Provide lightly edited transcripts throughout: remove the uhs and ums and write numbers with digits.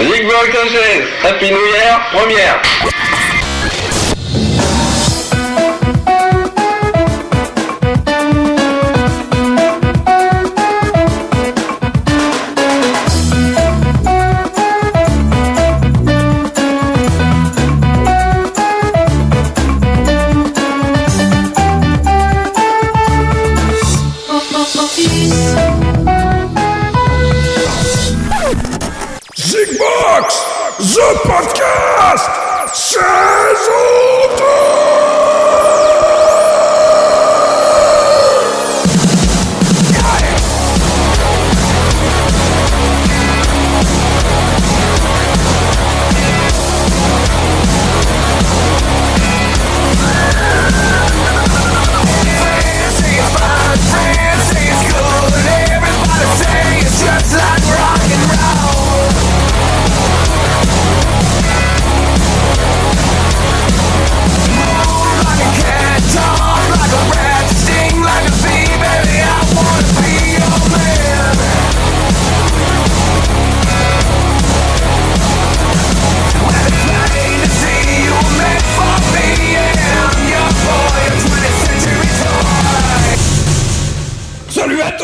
Zigbox HS, Happy New Year, première. Zigbox, the podcast, saison 2. Salut à tous.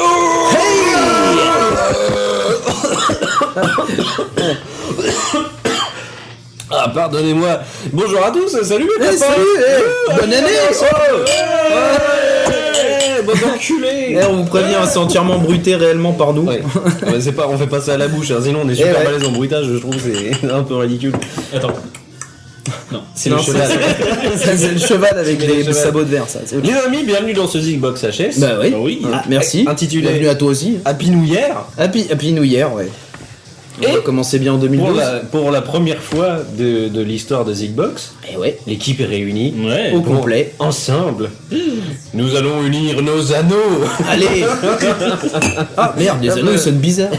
Ah, pardonnez-moi. Bonjour à tous, salut mes copains. Salut, bonne année. Bon enculé. On vous prévient, c'est entièrement bruité réellement par nous. Ouais. Mais c'est pas, on fait pas ça à la bouche, hein, sinon on est super balèze en bruitage, je trouve que c'est un peu ridicule. Attends. Non, C'est le cheval. Ça, c'est le cheval avec C'est les le cheval. sabots de verre, ça. C'est Les amis, bienvenue dans ce Zigbox HS. Bah oui. oui. Ah, merci. Intitulé Bienvenue à toi aussi. Happy New Year. Happy New Year, ouais. On va commencer bien en 2012. Pour la première fois de l'histoire de Zigbox, Et ouais, l'équipe est réunie. Ouais. au complet. Ensemble, nous allons unir nos anneaux. Allez. Ah merde, les anneaux ils sonnent bizarres.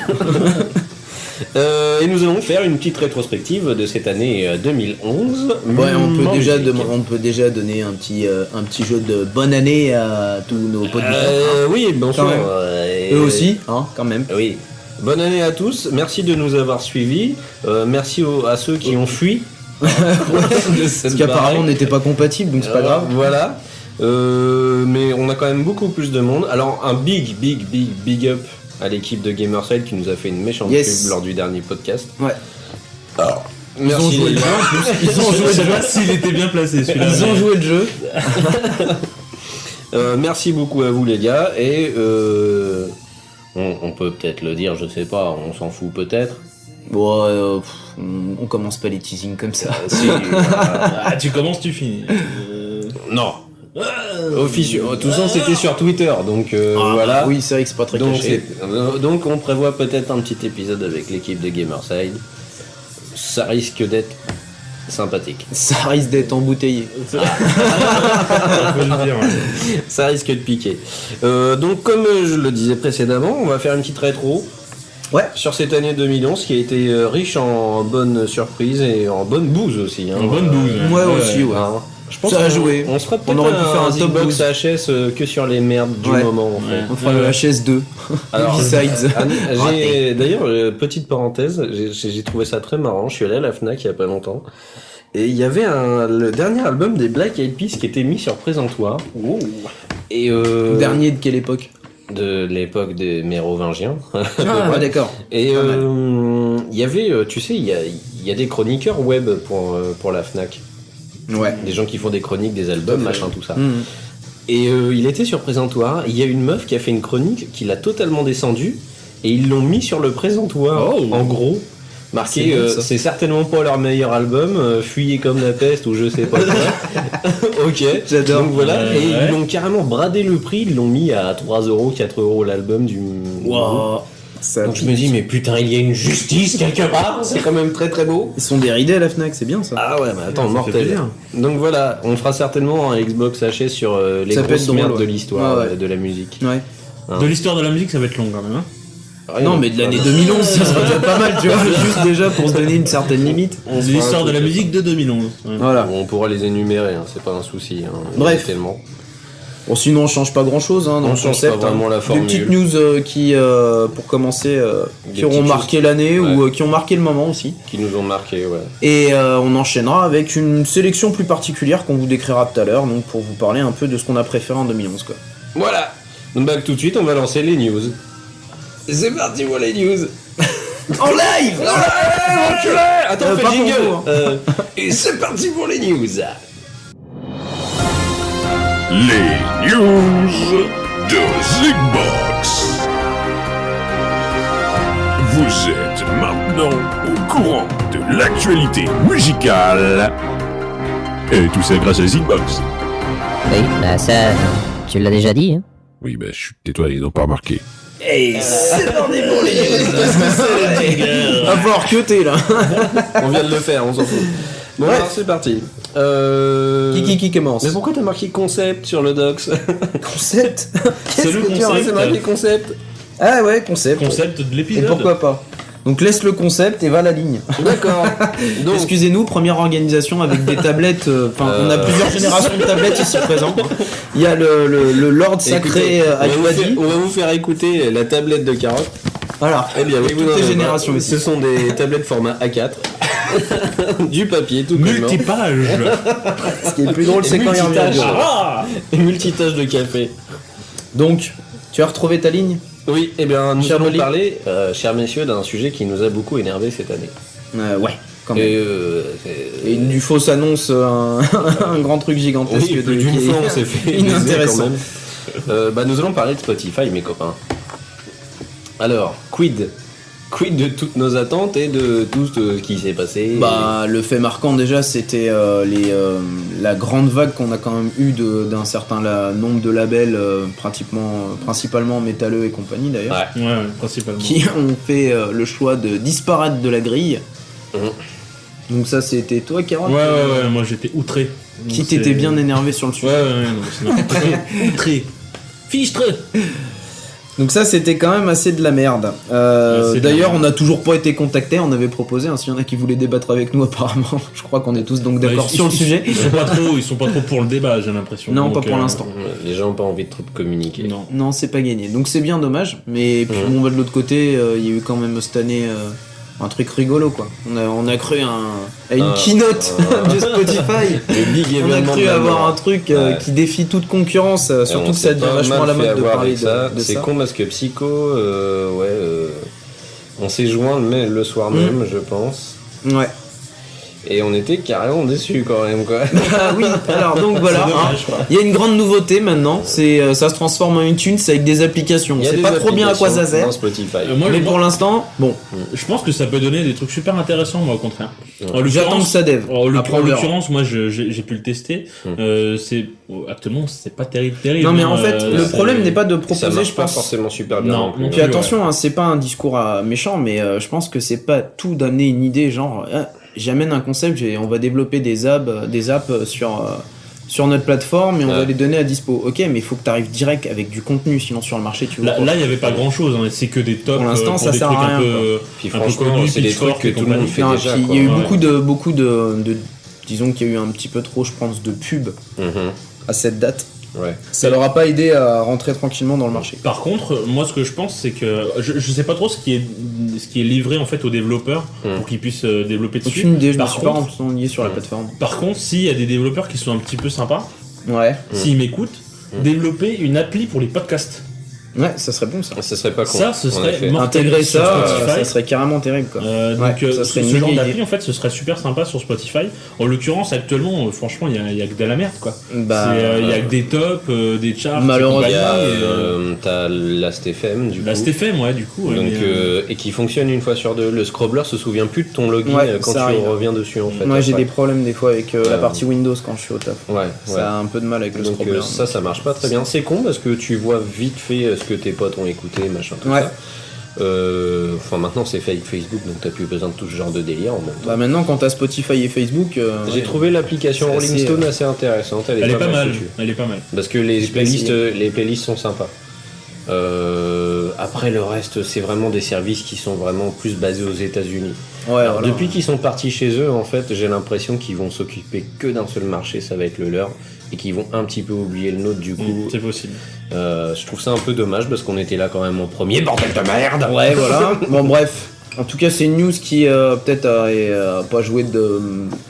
Et nous allons faire une petite rétrospective de cette année 2011. Ouais, on Magnifique. peut déjà donner un petit jeu de bonne année à tous nos auditeurs. Oui, bien sûr. Quand même. Eux aussi, hein, quand même. Oui. Bonne année à tous. Merci de nous avoir suivis. Merci à ceux qui ont fui. Parce qu'apparemment on n'était pas compatibles, donc c'est pas grave. Voilà. Mais on a quand même beaucoup plus de monde. Alors un big up à l'équipe de Gamerside qui nous a fait une méchante Yes. pub lors du dernier podcast. Ouais. Alors, Ils ont merci joué les le gars. jeu en plus. Ils ont joué Je le sais jeu. pas s'il était bien placé celui-là. Ils ont joué le jeu. Merci beaucoup à vous les gars et on peut peut-être le dire, je sais pas, on s'en fout peut-être. Bon, on commence pas les teasings comme ça. Ah, tu commences, tu finis. Non. Officieux. Tout ça c'était sur Twitter, donc voilà. Oui, c'est vrai que c'est pas très Donc, caché. donc on prévoit peut-être un petit épisode avec l'équipe de Gamerside. Ça risque d'être sympathique. Ça risque d'être embouteillé. On peut le dire. Ouais. Ça risque de piquer. Donc comme je le disais précédemment, on va faire une petite rétro. Ouais. Sur cette année 2011 qui a été riche en bonnes surprises et en bonnes bouses aussi. Hein. En bonne bouse. Moi aussi, ouais. Hein. Je pense Ça a qu'on- joué. On se ferait peut-être On aurait pu faire un top Zigbox 12. HS que sur les merdes du Ouais. moment en fait. Ouais. On fera le HS2. Alors, Besides. D'ailleurs, petite parenthèse, j'ai trouvé ça très marrant. Je suis allé à la Fnac il y a pas longtemps. Et il y avait le dernier album des Black Eyed Peas qui était mis sur présentoir. Et Dernier de quelle époque? de l'époque des Mérovingiens. Ah, d'accord. Et Pas mal. il y avait, tu sais, il y a des chroniqueurs web pour la Fnac. Ouais. Des gens qui font des chroniques, des albums, machin, tout ça. Mhm. Et il était sur présentoir. Il y a une meuf qui a fait une chronique qui l'a totalement descendu. Et ils l'ont mis sur le présentoir. Oh. En gros. Marqué, C'est bon, ça. c'est certainement pas leur meilleur album, fuyez comme la peste ou je sais pas quoi. Ok, J'adore. Donc voilà, Ouais, et ouais. ils l'ont carrément bradé le prix, ils l'ont mis à 3€, 4€ l'album du. Wow. Ça Donc je me dis, mais putain, il y a une justice quelque part, c'est quand même très très beau. Ils sont déridés à la Fnac, c'est bien ça. Ah ouais, mais attends, Ça fait mortel. plaisir. Donc voilà, on fera certainement un Xbox HS sur les Ça peut grosses être drôle, merdes ouais. de l'histoire Ouais, ouais. de la musique. Ouais. De l'histoire de la musique, ça va être long quand même. Hein. Rien. Non, mais de l'année 2011, ça serait déjà pas mal, tu vois. Juste déjà pour se donner une certaine limite. On se De fera l'histoire un de la truc. musique de 2011. Ouais. Voilà. On pourra les énumérer, hein, c'est pas un souci. Hein, Bref. tellement. Bon, sinon, on change pas grand chose dans On le change pas concept. vraiment la Des formule. petites news qui, pour commencer, Des qui auront petites marqué choses. l'année Ouais. ou qui ont marqué le moment aussi. Qui nous ont marqué, ouais. Et on enchaînera avec une sélection plus particulière qu'on vous décrira tout à l'heure, donc pour vous parler un peu de ce qu'on a préféré en 2011, quoi. Voilà. Donc bah, tout de suite, on va lancer les news. C'est parti pour les news. En live Attends, on fait pas le pour jingle. vous, hein. Et c'est parti pour les news. Les news de Zigbox. Vous êtes maintenant au courant de l'actualité musicale. Et tout ça grâce à Zigbox. Oui, bah ça, tu l'as déjà dit, hein. Oui, bah, chut, tais-toi, ils n'ont pas remarqué. Et c'est parti pour les news. Va falloir cuter là. On vient de le faire, on s'en fout. Bon, Bref. alors c'est parti. Qui commence? Mais pourquoi t'as marqué concept sur le docs? Concept. C'est le concept. C'est marqué concept. Ah ouais, concept. Concept de Et l'épisode. pourquoi pas? Donc laisse le concept et va à la ligne. D'accord. Donc, Excusez-nous, première organisation avec des tablettes. Enfin, on a plusieurs générations de tablettes ici présents. Il y a le Lord sacré écoutez, Ayuadi. on va vous faire écouter la tablette de carotte. Voilà. Eh bien, oui, vous Toutes en les avez générations pas. ici. Ce sont des tablettes format A4. Du papier, tout comme Multipage. Ce qui est le plus drôle, c'est quand il revient. multitâche. Ah Et multitâche de café. Donc, tu as retrouvé ta ligne? Oui, eh bien, nous Cher allons Molly. parler, chers messieurs, d'un sujet qui nous a beaucoup énervé cette année. Ouais, quand même. Et Et du faux annonce un grand truc gigantesque oui, plus d'une qui est fois, on s'est fait baiser inintéressant. quand même. Bah, nous allons parler de Spotify, mes copains. Alors, quid de toutes nos attentes et de tout ce qui s'est passé? Bah, le fait marquant déjà, c'était la grande vague qu'on a quand même eu d'un certain nombre de labels, principalement métalleux et compagnie d'ailleurs, Ouais. Ouais, principalement. qui ont fait le choix de disparaître de la grille. Mhm. Donc ça, c'était toi, Carotte, Ouais, moi j'étais outré. qui Donc, t'étais c'est- bien énervé sur le Ouais, sujet. non, c'est n'importe quoi. Outré. Fichtre. Donc ça, c'était quand même assez de la merde. C'est D'ailleurs, bien. on n'a toujours pas été contacté. On avait proposé, hein, s'il y en a qui voulaient débattre avec nous, apparemment. Je crois qu'on est tous donc d'accord Ouais, sur le sujet. Ils sont pas trop pour le débat, j'ai l'impression. Non, Donc, pas pour l'instant. Les gens n'ont pas envie de trop communiquer. Non. Non, c'est pas gagné. Donc c'est bien dommage. Mais puis bon, bah, de l'autre côté, il y a eu quand même cette année un truc rigolo, quoi. On a cru à une keynote de Spotify. Le big On a événement cru de la avoir mort. un truc Ouais. qui défie toute concurrence, Et surtout on que ça s'est devient pas vachement à la mal fait mode de avoir parler avec ça. de C'est ça. con parce que Psycho, on s'est joint le soir même, je pense. Ouais. Et on était carrément déçus quand même, quoi. Ah oui, alors donc voilà. C'est dommage, hein. quoi. Il y a une grande nouveauté maintenant, c'est ça se transforme en iTunes avec des applications. Il y a C'est des pas trop bien à quoi ça applications sert. dans Spotify. Moi, Mais moi, pour l'instant, bon, je pense que ça peut donner des trucs super intéressants, moi, au contraire. En j'attends que l'occurrence, ça dev. Après, on verra. l'occurrence, moi, j'ai pu le tester. Actuellement, c'est pas terrible. Non mais en hein, fait, le c'est- problème n'est pas de Ça proposer, marche je pas pense. forcément super bien. Non, non plus. non Puis Ouais. attention, hein, c'est pas un discours méchant, mais je pense que c'est pas tout d'amener une idée genre j'amène un concept, on va développer des apps sur notre plateforme et on Ouais. va les donner à dispo. Ok, mais il faut que tu arrives direct avec du contenu, sinon sur le marché tu veux Là, quoi. il y avait pas grand chose, c'est que des tops Pour l'instant, ça des sert à trucs rien, un peu, Puis un peu franchement, connus, c'est des trucs Pitchfork que et tout le monde compagnie. fait Non, déjà. puis quoi. il y a eu Ouais. beaucoup de disons qu'il y a eu un petit peu trop, je pense, de pub Mhm. à cette date. Ouais. Ça leur a pas aidé à rentrer tranquillement dans le marché. Par contre, moi ce que je pense c'est que je sais pas trop ce qui est livré en fait aux développeurs pour qu'ils puissent développer dessus. Aucune idée, je me Par suis pas contre, renseigné sur la plateforme. par contre, s'il y a des développeurs qui sont un petit peu sympas, Ouais, s'ils m'écoutent, développer une appli pour les podcasts. ouais, ça serait bon ça. Ça serait pas con. Ça, ce en serait effet. mortel Intégrer sur ça, Spotify. ça serait carrément terrible quoi. Donc Ouais, ça serait une ce genre méga d'appli idée. en fait ce serait super sympa sur Spotify. En l'occurrence actuellement franchement il y a que de la merde quoi. Bah, Il y a que des tops, des charts. Malheureusement, Il y a, et, t'as Last.fm du coup. la STFM ouais du coup. Donc, mais, et qui fonctionne une fois sur deux. Le scrobbler se souvient plus de ton login Ouais, quand tu ça arrive. reviens dessus en fait. moi j'ai après. des problèmes des fois avec la partie Windows quand je suis au taf. Ouais, Ça a un peu de mal avec le Donc scroller. ça marche pas très bien. C'est con parce que tu vois vite fait ce que tes potes ont écouté, machin, tout Ouais. ça. Enfin maintenant c'est fait avec Facebook, donc t'as plus besoin de tout ce genre de délire en même temps. Bah maintenant quand t'as Spotify et Facebook, J'ai trouvé l'application C'est Rolling assez, Stone assez intéressante. Elle elle est pas mal mal. foutue. Elle est pas mal. Parce que les J'ai pas essayé. playlists sont sympas. après le reste, c'est vraiment des services qui sont vraiment plus basés aux États-Unis. Ouais, Alors, voilà. depuis qu'ils sont partis chez eux, en fait, j'ai l'impression qu'ils vont s'occuper que d'un seul marché, ça va être le leur, et qu'ils vont un petit peu oublier le nôtre du coup. C'est possible. Je trouve ça un peu dommage parce qu'on était là quand même en premier, bordel de merde. Ouais, voilà. Bon, bref. En tout cas, c'est une news qui peut-être a pas joué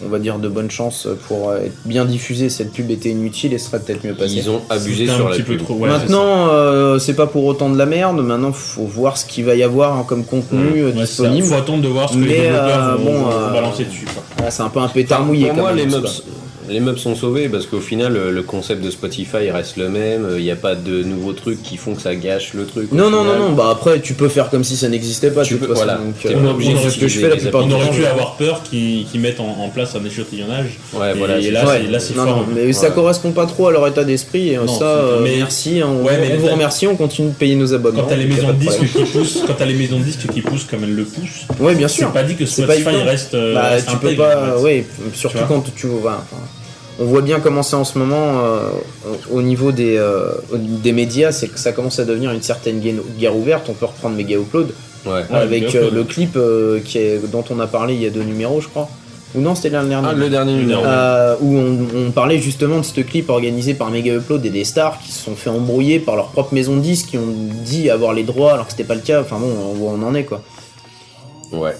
on va dire, de bonne chance pour être bien diffusée. Cette pub était inutile et serait peut-être mieux passée. Ils ont abusé C'était sur un la petit peu pub. trop. Ouais, Maintenant, c'est pas pour autant de la merde. Maintenant, faut voir ce qu'il va y avoir hein, comme contenu c'est ça. disponible. Faut attendre de voir ce que les Mais, développeurs vont bon, balancer dessus. Quoi. Voilà, c'est un peu un pétard mouillé. Pour quand moi, même, les meubles sont sauvés parce qu'au final, le concept de Spotify reste le même. Il n'y a pas de nouveaux trucs qui font que ça gâche le truc. Non, au non, final. non. Bah après, tu peux faire comme si ça n'existait pas. Tu de toute peux, façon, voilà. donc, T'es pas obligé c'est ce que je fais la d'utiliser plupart les du On temps. aurait pu avoir peur qu'ils mettent en place un échantillonnage. Ouais, Et voilà. et c'est là, ça. Ouais. c'est non, fort. non, mais ça Ouais. correspond pas trop à leur état d'esprit. Et Non, ça, mais- merci. On mais vous t'as- remercie. On continue de payer nos abonnements. Quand t'as les donc y a maisons pas de de disques problème. qui poussent, quand t'as les maisons de disques qui poussent comme elles le poussent, Ouais, bien c'est sûr. pas dit que C'est pas Spotify évident. reste. Bah, reste tu peux intègre, pas. en fait. Ouais, surtout Tu vois. quand tu vois. Enfin, on voit bien comment c'est en ce moment au niveau des médias, c'est que ça commence à devenir une certaine guerre ouverte. On peut reprendre Mega Upload Ouais. Ouais, avec Mega Upload. le clip dont on a parlé il y a 2 numéros, je crois. Ou non, c'était l'année dernière. Ah, le dernier numéro. Où on parlait justement de ce clip organisé par Mega Upload et des stars qui se sont fait embrouiller par leur propre maison de disques, qui ont dit avoir les droits alors que c'était pas le cas. Enfin bon, on voit où on en est quoi. Ouais.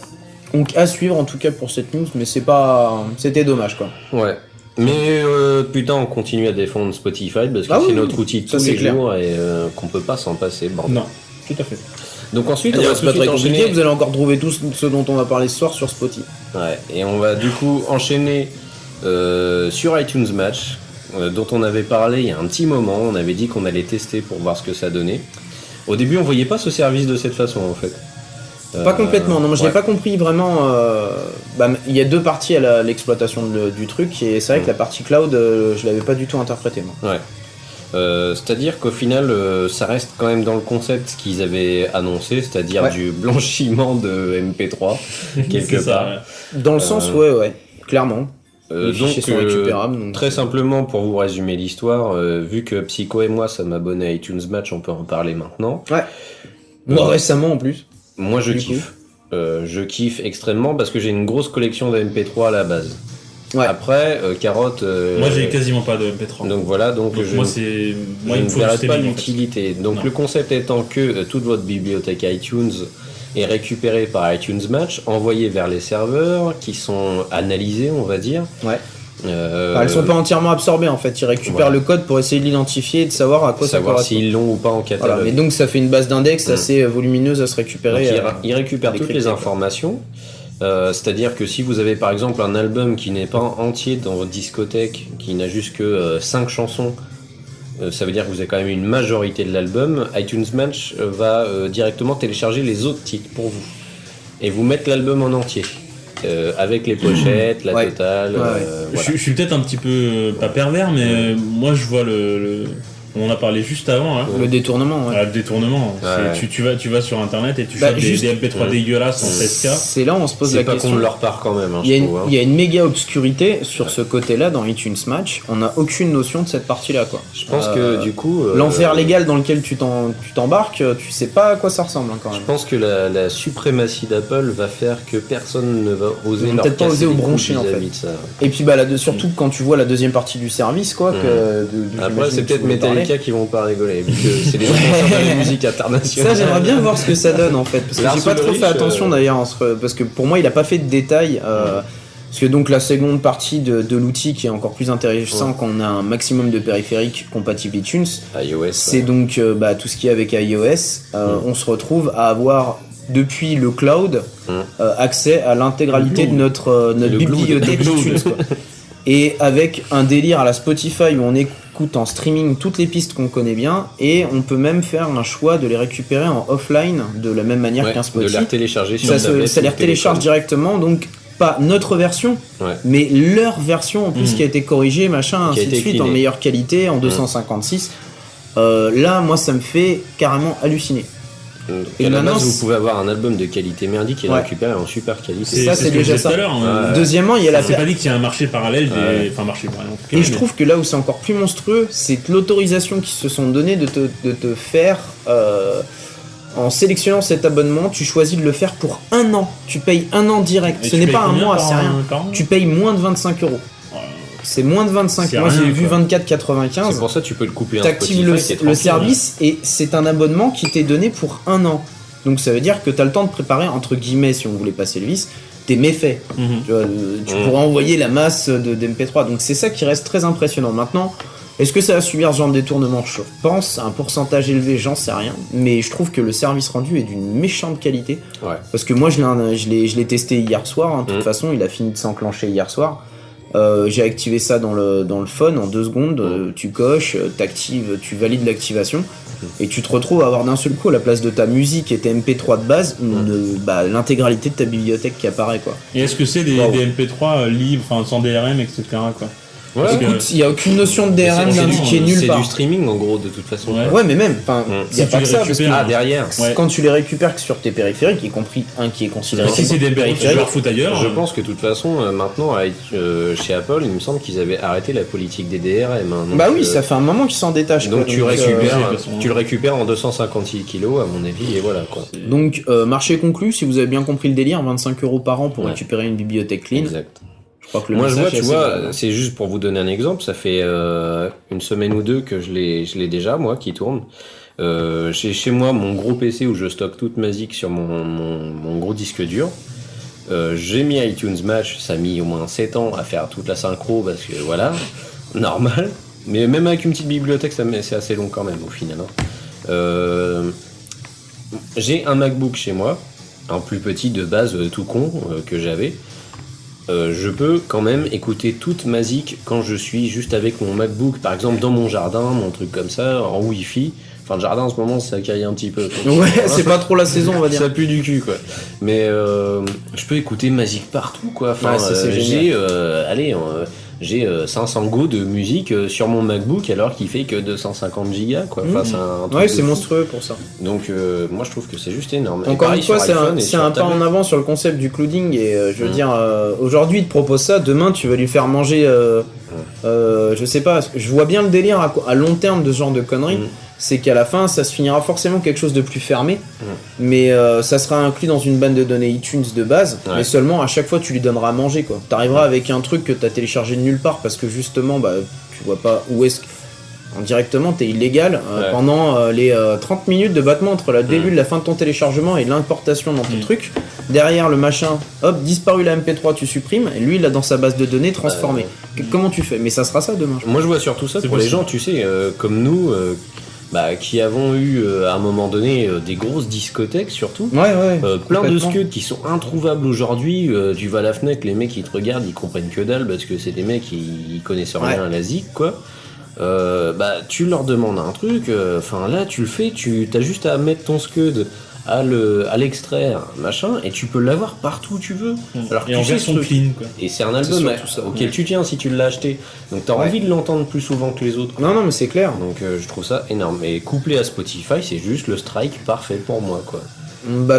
Donc à suivre en tout cas pour cette news, mais c'était dommage quoi. Ouais. Mais putain, on continue à défendre Spotify parce que Ah c'est oui, notre outil de ça, tous c'est les clair. jours et qu'on peut pas s'en passer. Bordel. Non, tout à fait. Donc ensuite, on D'ailleurs, va c'est tout pas de suite très compliqué, enchaîner. vous allez encore trouver tout ce dont on va parler ce soir sur Spotify. Ouais. Et on va du coup enchaîner sur iTunes Match, dont on avait parlé il y a un petit moment. On avait dit qu'on allait tester pour voir ce que ça donnait. Au début, on voyait pas ce service de cette façon en fait. Pas complètement, non, moi je l'ai ouais. pas compris vraiment. Il y a 2 parties à l'exploitation du truc, et c'est vrai que la partie cloud, je l'avais pas du tout interprétée moi. Ouais. C'est-à-dire qu'au final, ça reste quand même dans le concept qu'ils avaient annoncé, c'est-à-dire Ouais. du blanchiment de MP3 quelque C'est ça, part. ouais. Dans le sens, ouais, clairement. Les fichiers sont récupérables. Donc très simplement, pour vous résumer l'histoire, vu que Psycho et moi sommes abonnés à iTunes Match, on peut en parler maintenant. Ouais. Moi récemment en plus. Moi, je Du kiffe. Je kiffe extrêmement parce que j'ai une grosse collection de MP3 à la base. Ouais. Après, Carotte. Moi, j'ai quasiment pas de MP3. Donc voilà, donc Donc je. moi, c'est. Moi, je il me ne faut verrai du pas streaming, en fait. l'utilité. Donc Non. le concept étant que toute votre bibliothèque iTunes est récupérée par iTunes Match, envoyée vers les serveurs qui sont analysés, on va dire. Ouais. Enfin, elles sont pas entièrement absorbées en fait. Ils récupèrent voilà. le code pour essayer de l'identifier et de savoir à quoi ça savoir correspond. s'ils l'ont ou pas en catalogue. Voilà. Mais donc ça fait une base d'index assez volumineuse à se Donc, récupérer. il récupère toutes décrypter, les quoi. informations. C'est-à-dire que si vous avez par exemple un album qui n'est pas entier dans votre discothèque, qui n'a juste que 5 chansons, ça veut dire que vous avez quand même une majorité de l'album, iTunes Match va directement télécharger les autres titres pour vous et vous mettre l'album en entier. Avec les pochettes, la Ouais. totale. Ouais, ouais. Voilà. Je suis peut-être un petit peu pas pervers, mais moi je vois on en a parlé juste avant, hein, Le détournement, ouais. le détournement. Ouais. C'est- tu vas sur internet et tu Bah, chopes juste- des MP3 dégueulasses en 16K. C'est là où on se pose C'est la pas question. qu'on leur part quand même, hein, Il y, a je une, trouve. hein. il y a une méga obscurité sur ce côté-là dans iTunes Match. On n'a aucune notion de cette partie-là, quoi. Je pense que du coup. L'enfer légal dans lequel tu t'embarques, tu sais pas à quoi ça ressemble hein, quand Je même. pense que la suprématie d'Apple va faire que personne ne va oser Ils vont leur peut-être pas casser oser au les couilles broncher, en vis-à-vis fait. de ça. Et puis bah surtout quand tu vois la deuxième partie du service, quoi. Après, c'est peut-être Metallica qui vont pas rigoler, vu que c'est les responsables de la musique internationale. Ça, j'aimerais bien voir ce que ça donne en fait. Parce que j'ai pas trop fait L'artillerie, attention d'ailleurs. Parce que pour moi, il a pas fait de détails. Parce que donc la seconde partie de l'outil qui est encore plus intéressant quand on a un maximum de périphériques compatibles iTunes, iOS. c'est donc tout ce qui est avec iOS. On se retrouve à avoir depuis le cloud accès à l'intégralité de notre Le bibliothèque cloud. iTunes. Quoi. Et avec un délire à la Spotify où on écoute en streaming toutes les pistes qu'on connaît bien et on peut même faire un choix de les récupérer en offline de la même manière Ouais, qu'un de Spotify. les télécharger sur Ça, tablette ça les ou télécharge téléphone. directement, donc pas notre version, Ouais. mais leur version en plus qui a été corrigée, machin, Qui a ainsi de été suite, en cleanée. meilleure qualité, en 256. Là, moi, ça me fait carrément halluciner. Et Et à la maintenant, base, vous c'est- pouvre avoir un album de qualité merdique et le Ouais. récupérer en super qualité. Ça, ce c'est que je déjà disais ça. tout à l'heure, hein. Ouais. Deuxièmement, il y a la C'est pas dit qu'il y a un marché parallèle, enfin marché parallèle en tout cas. Et je mais- trouve que là où c'est encore plus monstrueux, c'est que l'autorisation qu'ils se sont donnée de te faire En sélectionnant cet abonnement, tu choisis de le faire pour 1 an. Tu payes 1 an direct. Et Ce tu n'est payes pas un combien mois, par- c'est rien. par an Tu payes moins de 25 €. C'est moins de 25. C'est Moi rien, j'ai vu quoi. 24,95. C'est pour ça que tu peux le couper un T'actives le service et c'est un abonnement qui t'est donné pour 1 an. Donc ça veut dire que t'as le temps de préparer, entre guillemets, si on voulait passer le vice, tes méfaits. Mhm. Tu vois, tu pourras envoyer la masse d'MP3. Donc c'est ça qui reste très impressionnant. Maintenant, est-ce que ça va subir ce genre de détournement? Je pense, un pourcentage élevé, j'en sais rien. Mais je trouve que le service rendu est d'une méchante qualité. Ouais. Parce que moi je l'ai testé hier soir, hein. De toute façon il a fini de s'enclencher hier soir. J'ai activé ça dans le phone en 2 secondes, tu coches, t'actives, tu valides l'activation et tu te retrouves à avoir d'un seul coup à la place de ta musique et tes MP3 de base l'intégralité de ta bibliothèque qui apparaît quoi. Et est-ce que c'est des Wow. MP3 libres, enfin sans DRM, etc. quoi? Ouais, Parce que- Écoute, il n'y a aucune notion de DRM c'est d'indiquer nulle c'est part. du streaming en gros de toute façon. Ouais. Ouais mais même, enfin, il n'y a Si pas tu que les ça parce que récupères, Ah derrière. Ouais. quand tu les récupères que sur tes périphériques, y compris un qui est considéré Si c'est des périphériques, je leur fous ailleurs. Je pense que de toute façon, maintenant, chez Apple, il me semble qu'ils avaient arrêté la politique des DRM. Hein, donc, Bah oui, ça fait un moment qu'ils s'en détachent. Donc quoi. tu récupères, de toute façon, tu le récupères en 256 kilos à mon avis et voilà quoi. Donc, marché conclu, si vous avez bien compris le délire, 25 € par an pour Ouais. récupérer une bibliothèque clean. Exact. Je crois que le Moi je vois, message est tu assez vois, clair. c'est juste pour vous donner un exemple, ça fait une semaine ou deux que je l'ai déjà moi qui tourne. Chez moi, mon gros PC où je stocke toute ma zik sur mon gros disque dur. J'ai mis iTunes Match, ça a mis au moins 7 ans à faire toute la synchro parce que voilà, normal. Mais même avec une petite bibliothèque, c'est assez long quand même au final. Hein. J'ai un MacBook chez moi, un plus petit de base tout con que j'avais. Je peux quand même écouter toute ma zik quand je suis juste avec mon MacBook, par exemple dans mon jardin, mon truc comme ça, en Wi-Fi. Enfin, le jardin en ce moment, ça caille un petit peu. Ouais, c'est pas trop la saison, on va dire. Ça pue du cul, quoi. Mais je peux écouter ma zik partout, quoi. Enfin, Ouais, ça, c'est génial. j'ai 500 Go de musique sur mon MacBook alors qu'il fait que 250 gigas, quoi. Enfin, c'est un truc Ouais, de c'est fou. monstrueux pour ça. Donc, moi, je trouve que c'est juste énorme. Et Encore pareil une fois, sur c'est iPhone et c'est sur un pas en tablette. avant sur le concept du clouding. Et je veux dire, aujourd'hui, il te propose ça, demain, tu vas lui faire manger. Je sais pas, je vois bien le délire à long terme de ce genre de conneries. C'est qu'à la fin, ça se finira forcément quelque chose de plus fermé, mais ça sera inclus dans une base de données iTunes de base, Ouais. mais seulement à chaque fois tu lui donneras à manger quoi. T'arriveras avec un truc que t'as téléchargé de nulle part parce que justement, tu vois pas où est-ce que. Directement, t'es illégal Ouais. pendant les 30 minutes de battement entre le début de la fin de ton téléchargement et l'importation dans ton truc. Derrière le machin, hop, disparu la MP3, tu supprimes, et lui il l'a dans sa base de données transformée. Comment tu fais? Mais ça sera ça demain. Moi, je vois surtout ça C'est pour les possible. gens, tu sais, comme nous, qui avons eu à un moment donné des grosses discothèques surtout. Ouais, ouais. Plein de complètement. scuds qui sont introuvables aujourd'hui. Tu vas à la Fnac, les mecs ils te regardent, ils comprennent que dalle parce que c'est des mecs qui connaissent rien à la zik quoi. Tu leur demandes un truc, là tu le fais, t'as juste à mettre ton scud à l'extraire, machin, et tu peux l'avoir partout où tu veux. Alors que Et en tu sais ce version truc. clean, quoi. Et c'est un album surtout ça. auquel tu tiens si tu l'as acheté. Donc t'as envie de l'entendre plus souvent que les autres. quoi. Non, non, mais c'est clair. Donc je trouve ça énorme. Et couplé à Spotify, c'est juste le strike parfait pour moi quoi.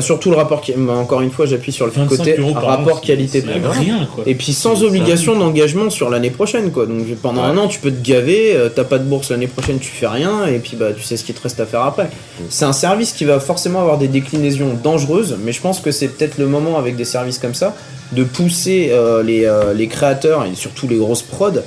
Surtout le rapport, encore une fois, j'appuie sur le 25 côté € par an, rapport c'est qualité-prix. rien, quoi. Et puis sans obligation d'engagement sur l'année prochaine, quoi. Donc pendant un an, tu peux te gaver, t'as pas de bourse l'année prochaine, tu fais rien, et puis tu sais ce qu'il te reste à faire après. C'est un service qui va forcément avoir des déclinaisons dangereuses, mais je pense que c'est peut-être le moment avec des services comme ça de pousser les créateurs et surtout les grosses prods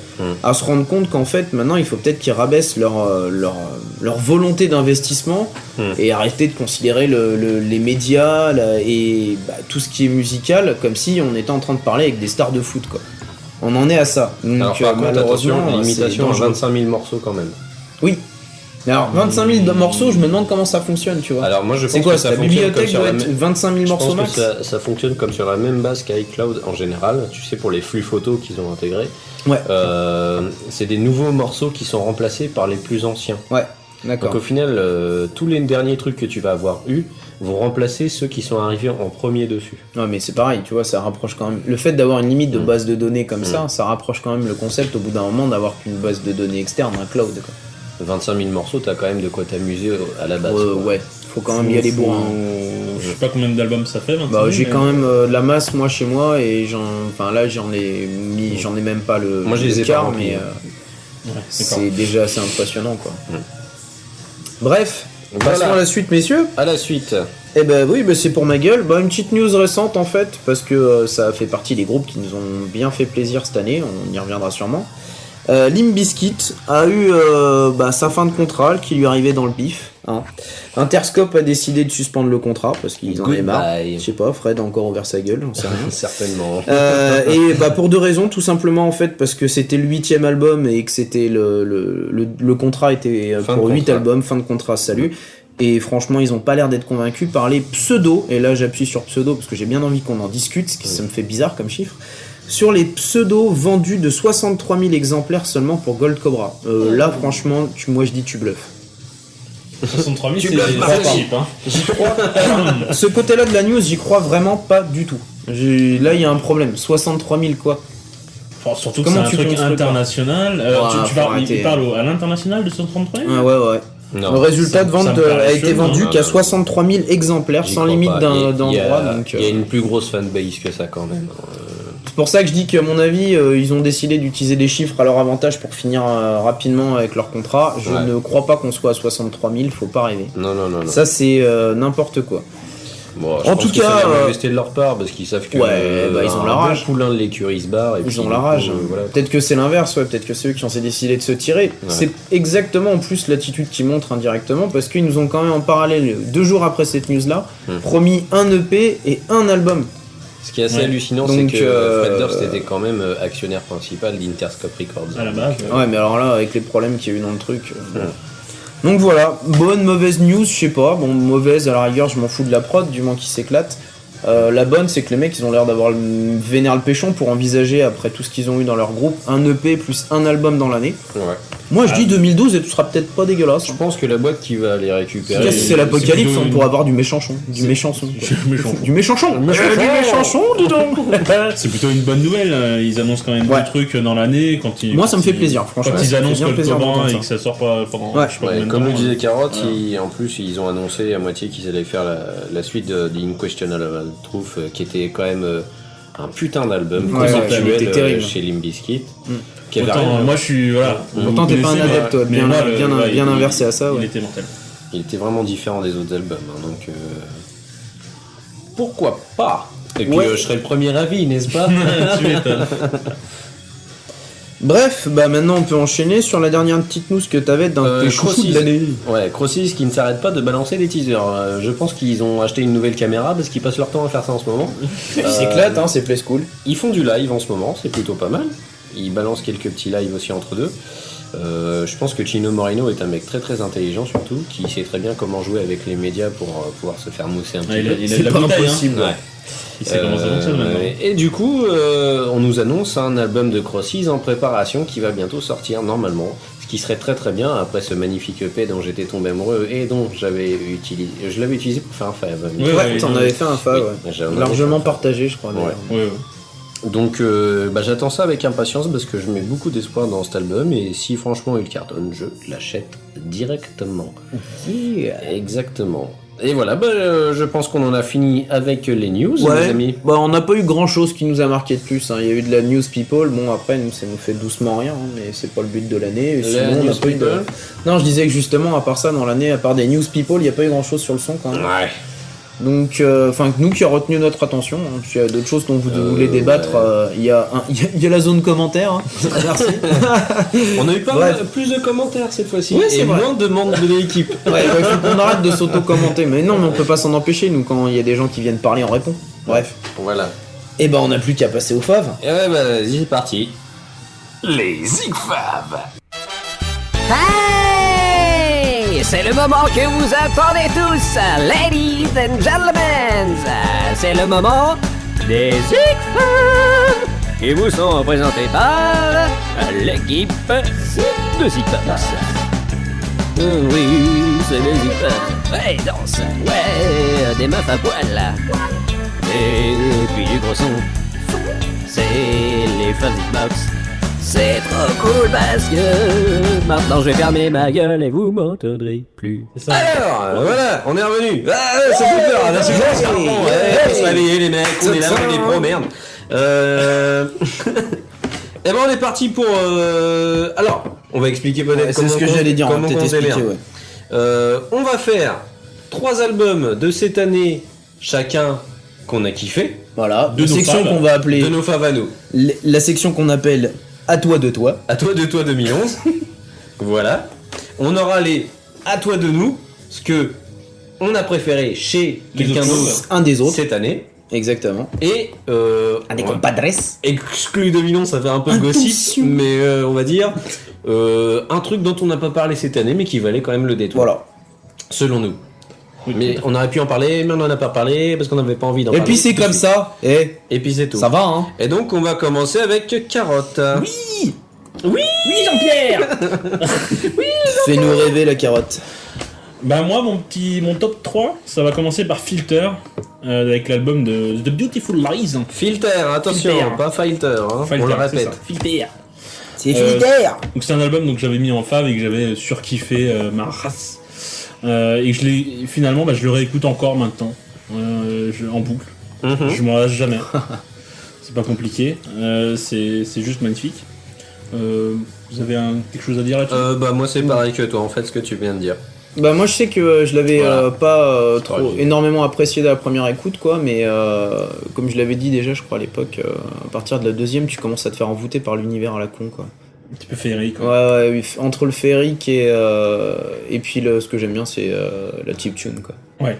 à se rendre compte qu'en fait maintenant il faut peut-être qu'ils rabaissent leur volonté d'investissement et arrêter de considérer les médias et tout ce qui est musical comme si on était en train de parler avec des stars de foot quoi. On en est à ça. Donc, Alors par contre attention, malheureusement, limitation c'est à dangereux. 25 000 morceaux quand même. Oui. Mais alors 25 000 morceaux, je me demande comment ça fonctionne, tu vois. Alors moi je C'est pense quoi, que ça ta fonctionne comme bibliothèque sur doit la être même... 25 000 Je morceaux pense max. que ça fonctionne comme sur la même base qu'iCloud en général, tu sais, pour les flux photos qu'ils ont intégrés. Ouais. C'est des nouveaux morceaux qui sont remplacés par les plus anciens. Ouais, Donc d'accord. au final, tous les derniers trucs que tu vas avoir eu vont remplacer ceux qui sont arrivés en premier dessus. Non mais c'est pareil, tu vois, ça rapproche quand même. Le fait d'avoir une limite de base de données comme ça rapproche quand même le concept au bout d'un moment d'avoir qu'une base de données externe, un cloud. Quoi. 25 000 morceaux, t'as quand même de quoi t'amuser à la base. quoi. Ouais, faut quand même y aller bourrin. Je sais pas combien d'albums ça fait. 25 Bah 000, j'ai mais- quand même de la masse moi chez moi et j'en ai même pas le Moi, je les ai quart, pas remplis, mais Ouais, d'accord. c'est déjà assez impressionnant quoi. Bref, Passons Voilà. à la suite, messieurs. À la suite. Eh ben oui, c'est pour ma gueule. Une petite news récente en fait, parce que ça fait partie des groupes qui nous ont bien fait plaisir cette année, on y reviendra sûrement. Limp Bizkit a eu sa fin de contrat qui lui arrivait dans le pif. Hein. Interscope a décidé de suspendre le contrat parce qu'ils en avaient marre. Goodbye. Je sais pas, Fred a encore ouvert sa gueule, j'en sais rien. Certainement. Et pour deux raisons, tout simplement en fait parce que c'était le 8e album et que c'était le contrat était Fin pour de 8 contrat. albums, fin de contrat, salut. Et franchement, ils ont pas l'air d'être convaincus par les pseudos, et là j'appuie sur pseudo parce que j'ai bien envie qu'on en discute, parce que ça me fait bizarre comme chiffre, sur les pseudos vendus de 63 000 exemplaires seulement pour Gold Cobra. Là franchement, moi je dis tu bluffes. 63 000, Tu c'est bluffes pas, c'est pardon. cheap, hein. J'y crois. Ce côté-là de la news, j'y crois vraiment pas du tout. Là il y a un problème, 63 000 quoi. Enfin, surtout que Comment c'est un tu truc comptes ce truc-là international. Ouais, Tu faut parles, arrêter. il parle à l'international de 133 000 Ah ouais. Non. Le résultat ça- de ça vente me paraît a été chelou, vendu non, qu'à non. 63 000 exemplaires J'y sans crois limite pas. d'endroit. Donc, Il y a une plus grosse fanbase que ça quand même. c'est pour ça que je dis qu'à mon avis, ils ont décidé d'utiliser des chiffres à leur avantage pour finir rapidement avec leur contrat. Je Ouais. ne crois pas qu'on soit à 63 000, faut pas rêver. Non. Ça, c'est n'importe quoi. Bon, je En pense tout que c'est cas, la mauvaiseté de leur part parce qu'ils savent que Ouais, ils ont la rage. Poulain de l'écurie se barre et Ils puis, ont la du coup, rage. voilà. Peut-être que c'est l'inverse, ouais. Peut-être que c'est eux qui ont décidé de se tirer. C'est exactement en plus l'attitude qu'ils montrent indirectement parce qu'ils nous ont quand même en parallèle, 2 jours après cette news-là, promis un EP et un album. Ce qui est assez Ouais. hallucinant, Donc, c'est que Fred Durst était quand même actionnaire principal d'Interscope Records. à la base. Ouais, mais alors là, avec les problèmes qu'il y a eu dans le truc. Bon. Donc voilà, bonne, mauvaise news, je sais pas. Bon, mauvaise, à la rigueur, je m'en fous de la prod, du moins qu'ils s'éclatent. La bonne, c'est que les mecs, ils ont l'air d'avoir vénère le péchon pour envisager, après tout ce qu'ils ont eu dans leur groupe, un EP plus un album dans l'année. Ouais. Moi, je dis 2012 et ce sera peut-être pas dégueulasse. Je pense que la boîte qui va les récupérer. Si c'est l'apocalypse, plutôt on une- pourra avoir du méchanchon. Du méchançon. méchant. Du méchanchon. Du méchanchon, dis donc. C'est plutôt une bonne nouvelle. Ils annoncent quand même Ouais. des trucs dans l'année. Quand ils, Moi, ça me quand fait ils- plaisir, franchement. Quand Ça ils me fait annoncent bien Gold plaisir Cobra d'entendre et ça. que ça sort pas pendant. Ouais. je sais pas Ouais, combien de comme le temps, disait Carotte, Voilà. en plus ils ont annoncé à moitié qu'ils allaient faire la suite de The Unquestionable Truth, qui était quand même un putain d'album Ouais, conceptuel il était terrible. chez Limp Bizkit. Qui avait Autant, rien- moi je suis. Voilà. Pourtant, t'es pas un adepte, toi, mais bien- moi, bien inversé à ça, Il ouais. était mortel. Il était vraiment différent des autres albums, hein, donc pourquoi pas. Et puis Ouais. je serais le premier avis, n'est-ce pas? Tu m'étonnes. Bref, maintenant on peut enchaîner sur la dernière petite news que t'avais d'un tes chouchous Crossis. de l'année. Ouais, Crossis qui ne s'arrête pas de balancer des teasers. Je pense qu'ils ont acheté une nouvelle caméra parce qu'ils passent leur temps à faire ça en ce moment. Ils s'éclatent, hein, c'est play school. Ils font du live en ce moment, c'est plutôt pas mal. Ils balancent quelques petits lives aussi entre deux. Je pense que Chino Moreno est un mec très très intelligent surtout, qui sait très bien comment jouer avec les médias pour pouvoir se faire mousser un petit Ouais, peu. il a C'est de la pas bouteille, hein. impossible. Ouais. Il sait comment ça fonctionne maintenant. Et du coup, on nous annonce un album de Crossis en préparation qui va bientôt sortir normalement. Ce qui serait très très bien après ce magnifique EP dont j'étais tombé amoureux et dont je l'avais utilisé pour faire un fave. Ouais, Ouais, t'en avais fait un fa, Oui, ouais. j'en avais Largement fait un fa. partagé, je crois. d'ailleurs. Ouais. Ouais, ouais. Donc j'attends ça avec impatience parce que je mets beaucoup d'espoir dans cet album et si franchement il cartonne, je l'achète directement. Exactement. Et voilà, je pense qu'on en a fini avec les news, les amis. On n'a pas eu grand chose qui nous a marqué de plus. Hein. Il y a eu de la news people. Bon, après, nous, ça nous fait doucement rien, hein, mais c'est pas le but de l'année. Et sinon, on news n'a pas eu de. people. Non, je disais que justement, à part ça, dans l'année, à part des news people, il n'y a pas eu grand chose sur le son quand même. Ouais. Donc, nous qui a retenu notre attention. Hein. S'il y a d'autres choses dont vous voulez débattre, il y a la zone commentaire. Hein. Merci. On a eu pas Bref. mal, plus de commentaires cette fois-ci Ouais, c'est et vrai. moins de membres de l'équipe. Ouais, il faut qu'on arrête de s'auto-commenter. Mais non, mais on peut pas s'en empêcher, nous, quand il y a des gens qui viennent parler, on répond. Bref. Voilà. Et on n'a plus qu'à passer au fav. Et ouais, vas-y, c'est parti. Les Zigfav. Hey! C'est le moment que vous attendez tous, ladies and gentlemen! C'est le moment des Zigfans qui vous sont présentés par l'équipe de Zigfans. Oui, c'est les Zigfans. Ouais, danse, ouais, des meufs à poil. Et puis du gros son. C'est les Fuzzy Box. C'est trop cool parce que maintenant je vais fermer ma gueule et vous m'entendrez plus. C'est ça. Alors, voilà, on est revenu. Ah, ça fait peur. Là, c'est bon, faut se réveiller les mecs, on est là, on est des pros, merde. Et on est parti pour... Alors, on va expliquer peut-être C'est ce que comment j'allais dire, on va comment peut-être on se expliquer, démerde. ouais. On va faire 3 albums de cette année, chacun qu'on a kiffé, Voilà, De une nos section faves. qu'on va appeler de nos faves à nous. la section qu'on appelle à toi de toi. À toi de toi 2011. Voilà. On aura les à toi de nous, ce que on a préféré chez Les quelqu'un autres. d'autre Un des autres, cette année. exactement. Et Un des on va- compadres. exclu 2011, ça fait un peu gossip, Attention. mais on va dire un truc dont on n'a pas parlé cette année, mais qui valait quand même le détour. Voilà. Selon nous. Oui, Mais on aurait pu en parler, mais on n'en a pas parlé parce qu'on n'avait pas envie d'en Et parler. puis c'est tout de comme suite. ça. Et puis c'est tout. Ça va, hein. Et donc on va commencer avec Carotte. Oui, Jean-Pierre. Fais-nous rêver la carotte. Bah moi, mon top 3, ça va commencer par Filter, avec l'album de The Beautiful Lies. Filter, attention, Filter. pas Filter, hein. Filter, on le c'est répète. ça, Filter. C'est Euh, Filter. Donc c'est un album donc j'avais mis en fave et que j'avais surkiffé ma race. Et que finalement je le réécoute encore maintenant, en boucle. Mhm. Je m'en lasse jamais. C'est pas compliqué, c'est juste magnifique. Vous avez quelque chose à dire là-dessus? Bah moi c'est pareil que toi en fait ce que tu viens de dire. Bah moi je sais que je l'avais Voilà. pas trop Pareil. énormément apprécié de la première écoute quoi, mais comme je l'avais dit déjà je crois à l'époque, à partir de la deuxième tu commences à te faire envoûter par l'univers à la con quoi. Un petit peu féerique. Ouais, ouais oui, entre le féerique et puis ce que j'aime bien c'est la chiptune quoi. Ouais.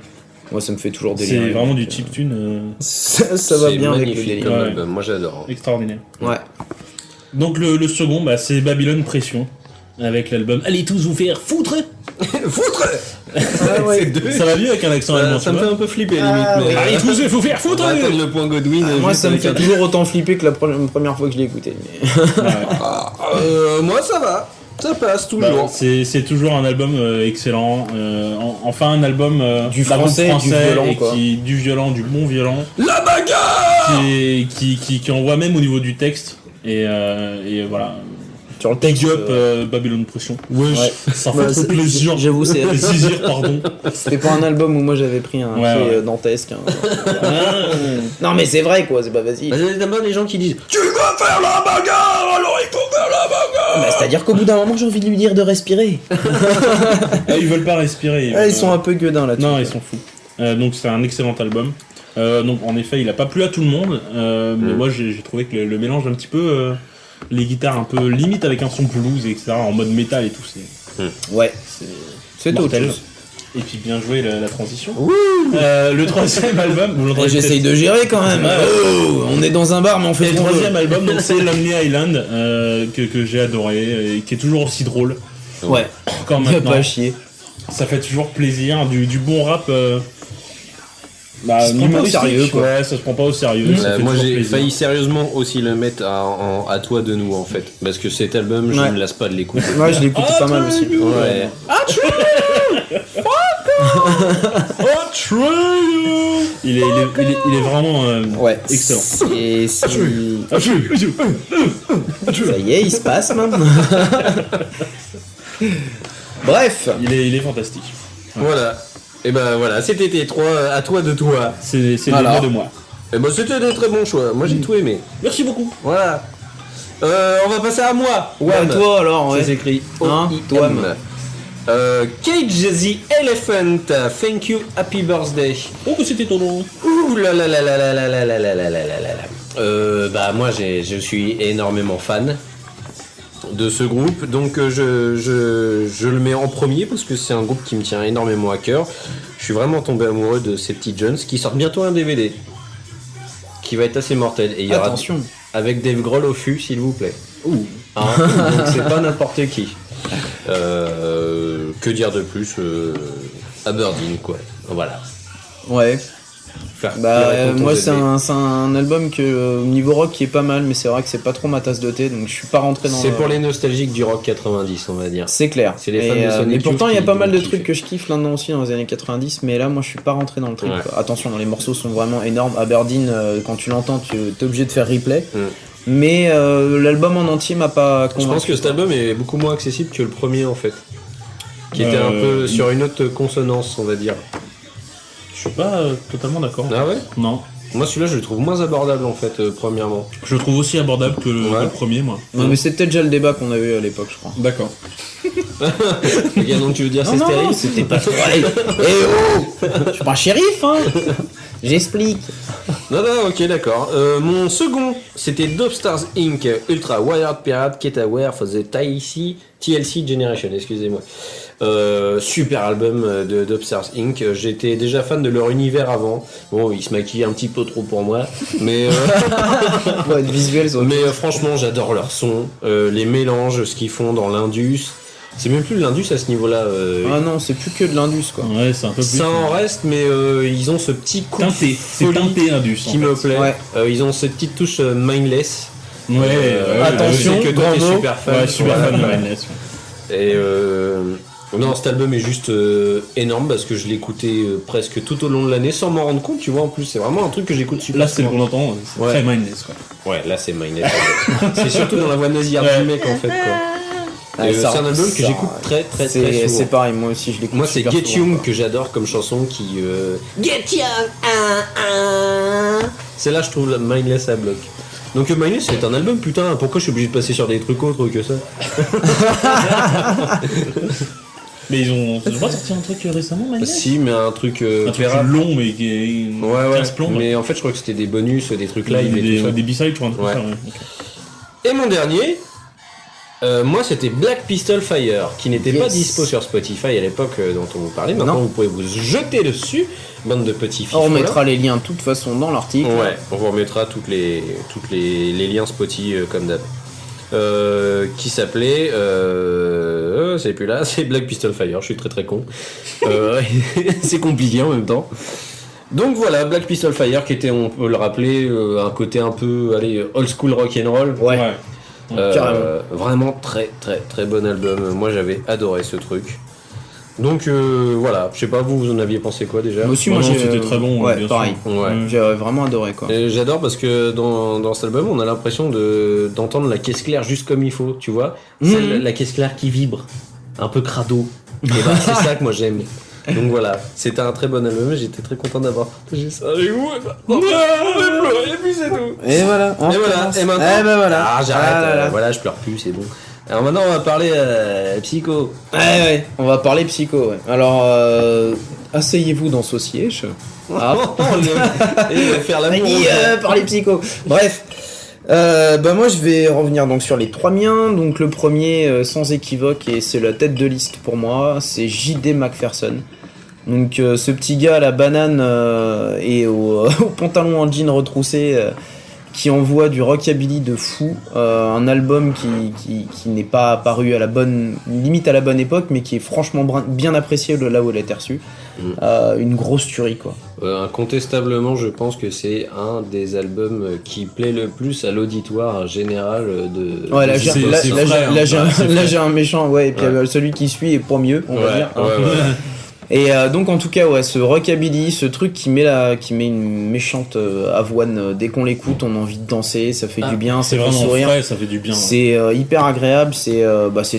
Moi ça me fait toujours délirer. C'est vraiment du donc, chiptune ça va C'est bien avec le magnifique délire. comme Ouais. album, moi j'adore. extraordinaire. Ouais. Donc le second, c'est Babylone Pression, avec l'album Allez tous vous faire foutre. Foutre ouais. Ça va mieux avec un accent allemand. Ça tu me fait vois. un peu flipper Ah, limite, mais ouais. Allez tous vous faire on foutre. va attendre le point Godwin. Moi juste ça me avec fait un- toujours autant flipper que la première fois que je l'ai écouté. Mais... Moi ça va, ça passe Bah, toujours. c'est toujours un album excellent. Enfin un album Du d'un français, groupe du violent, et quoi. du violent, du bon violent, La bagarre qui envoie même au niveau du texte. Et voilà. Sur le Big texte. up Babylone Pression. Ouais. Ça Bah, fait c'est- trop plaisir. J'avoue c'est Plaisir, pardon. C'était pas un album où moi j'avais pris un Ouais, pied ouais. dantesque. Hein. Non mais c'est vrai quoi, c'est pas facile. Bah, t'aimes bien les gens qui disent tu vas faire la bagarre alors il faut faire la bagarre. Bah, c'est-à-dire qu'au bout d'un moment j'ai envie de lui dire de respirer. Ah, ils veulent pas respirer. Ils sont un peu gueudins là-dessus. Non, ils sont fous. Donc c'est un excellent album. Donc en effet, il a pas plu à tout le monde, mais moi j'ai trouvé que le mélange un petit peu les guitares un peu limite avec un son blues etc en mode métal et tout, Ouais, c'est autre mortel. chose. Et puis bien joué la transition. Le troisième album, vous l'entendez J'essaye de gérer quand même. Ouais. Oh, on est dans un bar mais on fait Et le ce qu'on veut. troisième album, donc c'est Lonely Island, que j'ai adoré et qui est toujours aussi drôle. Ouais, Encore y a maintenant. pas à chier. Ça fait toujours plaisir, du bon rap. se prend pas au humoristique, sérieux, quoi. Ouais, ça se prend pas au sérieux. ça fait Moi toujours j'ai plaisir. failli sérieusement aussi le mettre à toi de nous en fait. Parce que cet album je Ouais. ne me lasse pas de l'écouter. Moi je l'écoute pas mal aussi. Ouais. Il est vraiment Ouais, excellent. Ça y est, il se passe maintenant. Bref. Il est fantastique. Voilà. Et ben voilà, c'était tes 3 à toi de toi. C'est Voilà. des mots de moi. Et ben c'était des très bons choix. Moi j'ai tout aimé. Merci beaucoup. Voilà. On va passer à moi. Ouais, Wham. toi alors, Ça ouais. s'écrit Hein, O-I-M. Wham. Cage the Elephant, thank you, happy birthday. Oh, que c'était ton nom. Ouh là là là là là là là là là là là là là. Bah moi je suis énormément fan de ce groupe, donc je le mets en premier parce que c'est un groupe qui me tient énormément à cœur. Je suis vraiment tombé amoureux de ces petits Jones qui sortent bientôt un DVD qui va être assez mortel et il y aura Attention. avec Dave Grohl au fût s'il vous plaît. Hein, donc c'est pas n'importe qui. Que dire de plus Aberdeen quoi. Voilà. Ouais. Faire Bah pleurer tonton moi ZB. c'est un album que au niveau rock qui est pas mal, mais c'est vrai que c'est pas trop ma tasse de thé, donc je suis pas rentré dans. C'est pour les nostalgiques du rock 90 on va dire. C'est clair. C'est les fans de Et, Sonic mais pourtant il y a Youth pas qui mal de vont trucs kiffer. que je kiffe là-dedans aussi dans les années 90, mais là moi je suis pas rentré dans le truc. Ouais. Quoi. Attention, les morceaux sont vraiment énormes. Aberdeen, quand tu l'entends, tu es obligé de faire replay. Mm. Mais l'album en entier m'a pas Je convaincu. pense que cet album est beaucoup moins accessible que le premier en fait. Qui était un peu sur une autre consonance on va dire. Je suis pas totalement d'accord. Ah ouais. Non. Moi celui-là je le trouve moins abordable en fait premièrement. Je le trouve aussi abordable que Ouais. le premier, moi. Non, mais c'était déjà le débat qu'on a eu à l'époque, je crois. D'accord. Ok, donc tu veux dire c'est Non, stérile? non, c'était pas... Allez, je suis pas un shérif, hein. J'explique. Non, ok, d'accord. Mon second, c'était Dopstars Inc. Ultra Wired Pirate Ketaware for the TLC Generation, excusez-moi. Super album de Dopstars Inc. J'étais déjà fan de leur univers avant. Bon, ils se maquillent un petit peu trop pour moi, mais Ouais, visuel, franchement, j'adore leur son, les mélanges, ce qu'ils font dans l'Indus. C'est même plus de l'Indus à ce niveau-là. Ah non, c'est plus que de l'Indus, quoi. Ouais, c'est un peu plus. Ça en reste, mais ils ont ce petit coup teinté. de C'est folie teinté Indus. qui me plaît. Ouais. Ils ont cette petite touche mindless. Ouais, attention, je sais que toi t'es grand mot. super fan. Ouais, super Voilà. fan de Mindless. Et non, cet album est juste énorme parce que je l'ai écouté presque tout au long de l'année sans m'en rendre compte, tu vois. En plus, c'est vraiment un truc que j'écoute super Là, c'est souvent. qu'on entend, c'est Ouais. très Mindless, quoi. Ouais, là c'est mindless. C'est surtout dans la voix nasillarde du mec en fait, quoi. Ah, Et, ça- c'est un album que ça- j'écoute très C'est souvent. pareil, moi aussi je l'écoute. Moi, c'est super Get souvent, Young quoi. que j'adore comme chanson qui. Get Young, c'est là, je trouve la Mindless à bloc. Donc, Mindless, c'est un album, putain. Pourquoi je suis obligé de passer sur des trucs autres que ça? Mais ils ont pas sorti un truc récemment, Mindless? Si, mais un truc. Un truc opéra. plus long, mais qui est Ouais, 15 plombs. mais en fait, je crois que c'était des bonus, des trucs live et tout ça. Des B-sides, ou un truc Ouais. comme ça, ouais. Ok. Et mon dernier, moi, c'était Black Pistol Fire, qui n'était pas Yes. dispo sur Spotify à l'époque dont on vous parlait. Maintenant, Non. vous pouvez vous jeter dessus, bande de petits fifs. On mettra les liens de toute façon dans l'article. Ouais, on vous remettra toutes les liens Spotify comme d'hab. Qui s'appelait c'est plus là, c'est Black Pistol Fire, je suis très con. C'est compliqué en même temps. Donc voilà, Black Pistol Fire qui était, on peut le rappeler, un côté un peu old school rock and roll. Ouais. Carrément. Vraiment très bon album. Moi j'avais adoré ce truc. Donc voilà, je sais pas vous en aviez pensé quoi déjà? Moi aussi, Ouais, moi non, j'ai. c'était très bon, Ouais, bien pareil. sûr. Ouais. J'ai vraiment adoré, quoi. Et j'adore parce que dans cet album, on a l'impression d'entendre la caisse claire juste comme il faut, tu vois. La caisse claire qui vibre, un peu crado. Et ben, c'est ça que moi j'aime. Donc voilà, c'était un très bon album et j'étais très content d'avoir partagé ça avec vous. Et ben, on va pleurer et puis c'est tout. Et voilà, on Et voilà, recommence. et maintenant. Eh ben voilà. Ah, j'arrête, Ah là là. voilà, je pleure plus, c'est bon. Alors maintenant, on va parler Psycho. Ouais, on va parler psycho, ouais. Alors, asseyez-vous dans ce siège. Ah. Et il va faire l'amour. Parler psycho. Bref. Bah moi je vais revenir donc sur les trois miens. Donc le premier sans équivoque et c'est la tête de liste pour moi, c'est J.D. McPherson. Donc ce petit gars à la banane et au pantalon en jean retroussé qui envoie du rockabilly de fou, un album qui n'est pas apparu à la bonne limite à la bonne époque mais qui est franchement bien apprécié là où elle a été reçue. Une grosse tuerie quoi. Incontestablement, je pense que c'est un des albums qui plaît le plus à l'auditoire général de. Ouais, là, de- j'ai c'est là, vrai, là, j'ai- hein. là, j'ai un- C'est là, vrai. j'ai un méchant, ouais, et puis Ouais. celui qui suit est pas mieux, on va Ouais, dire. hein. ouais. Et donc en tout cas, ouais, ce rockabilly, ce truc qui met une méchante avoine, dès qu'on l'écoute, on a envie de danser, ça fait du bien, ça C'est fait vraiment sourire. frais, ça fait du bien. ouais. C'est hyper agréable, c'est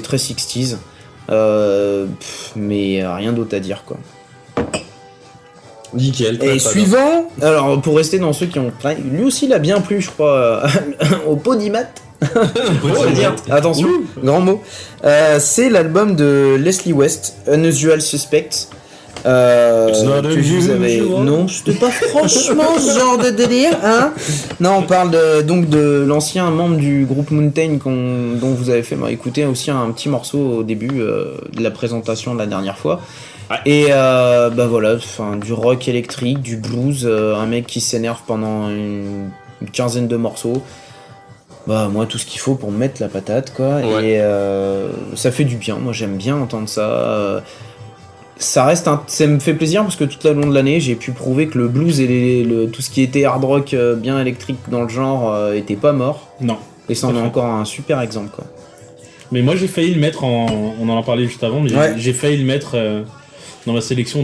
très 60s, mais rien d'autre à dire quoi. Nickel. très, Et très suivant, alors pour rester dans ceux qui ont, lui aussi il a bien plu, je crois, au podimat. On va dire, attention, grand mot. C'est l'album de Leslie West, Unusual Suspect. not Que vous avez... unusual. Non, c'était pas franchement ce genre de délire, hein. Non, on parle donc de l'ancien membre du groupe Mountain dont vous avez fait écouter aussi un petit morceau au début de la présentation de la dernière fois. Ouais. Et bah voilà, du rock électrique, du blues, un mec qui s'énerve pendant une quinzaine de morceaux. Bah moi tout ce qu'il faut pour me mettre la patate quoi. Ouais. Et ça fait du bien, moi j'aime bien entendre ça. Ça reste ça me fait plaisir parce que tout au long de l'année j'ai pu prouver que le blues et tout ce qui était hard rock bien électrique dans le genre était pas mort. Non. Et ça en Tout à est fait. encore un super exemple quoi. Mais moi j'ai failli le mettre on en a parlé juste avant, mais Ouais. j'ai failli le mettre dans ma sélection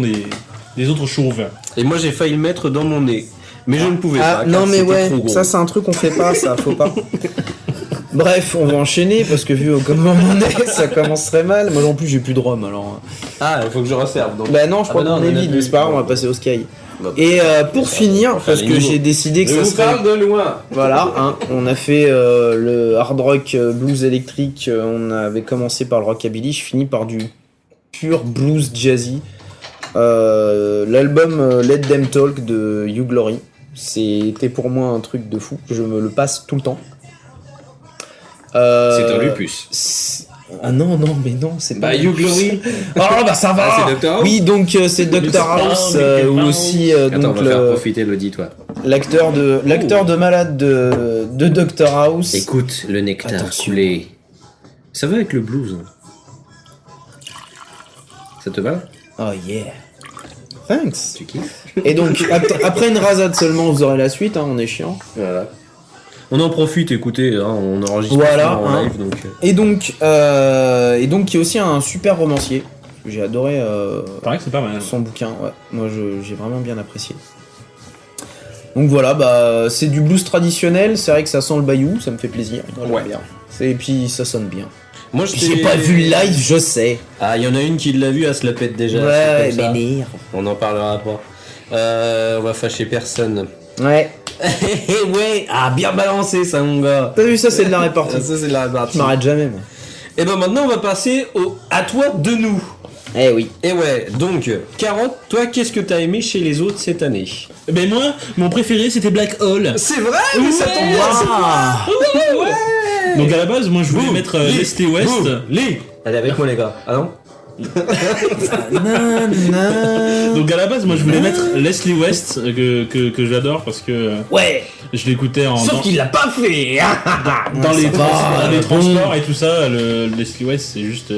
des autres chauves. Et moi j'ai failli le mettre dans mon nez. Mais je ne pouvais pas. non car mais c'était ouais, trop gros. ça c'est un truc qu'on fait pas, ça faut pas. Bref, on va enchaîner parce que vu comment on est, ça commencerait mal. Moi non plus j'ai plus de rhum alors. Ah, il faut que je resserve. Donc. Bah non, je crois bah non, qu'on est on en a vide, plus. mais c'est pas grave, on va passer au sky. Et pour finir, parce que j'ai décidé que Je ça vous serait... parle de loin. Voilà, hein, on a fait le hard rock blues électrique, on avait commencé par le rockabilly, je finis par du pur blues jazzy. L'album Let Them Talk de You Glory, c'était pour moi un truc de fou, je me le passe tout le temps. C'est un lupus. Ah non, mais non, c'est pas... Bah, You Glory. Oh bah ça va. Ah, c'est Dr. House. Oui, donc c'est Dr. House, ou aussi Attends, donc on va faire profiter l'auditoire. l'acteur de malade de Dr. House. Écoute le nectar Attention. coulé. Ça va avec le blues. Hein. Ça te va? Oh yeah. Thanks. Tu kiffes? Et donc, après une rasade seulement, vous aurez la suite, hein, on est chiant. Voilà. On en profite, écoutez, hein, on enregistre Voilà, en hein. live, donc... Et donc, il y a aussi un super romancier. J'ai adoré Pareil que c'est pas mal. son bouquin, ouais. Moi, j'ai vraiment bien apprécié. Donc voilà, bah, c'est du blues traditionnel, c'est vrai que ça sent le bayou, ça me fait plaisir. Moi, j'aime Ouais. bien. Et puis, ça sonne bien. Moi, J'ai pas vu le live, je sais. Ah, il y en a une qui l'a vu, elle se la pète déjà. Ouais, c'est comme ça. m'énerve. On en parlera pas. On va fâcher personne. Ouais. Ouais, ah, bien balancé ça, mon gars. T'as vu, ça, c'est de la répartie. Ça, c'est de la Je répartie. m'arrête jamais, moi. Et ben maintenant, on va passer au à toi de nous. Eh oui. Et ouais, donc, Carotte, toi, qu'est-ce que t'as aimé chez les autres cette année? Ben moi, mon préféré c'était Black Hole. C'est vrai, mais ça tombe bien. Waouh. Donc à la base, moi je voulais Boum, mettre Lee, Leslie West. boum, Lee. Allez, avec moi, les gars. Ah non? Donc à la base, moi je voulais mettre Leslie West que j'adore parce que Ouais. je l'écoutais Sauf qu'il l'a pas fait. dans les pas dans les bon. transports et tout ça. Le Leslie West c'est juste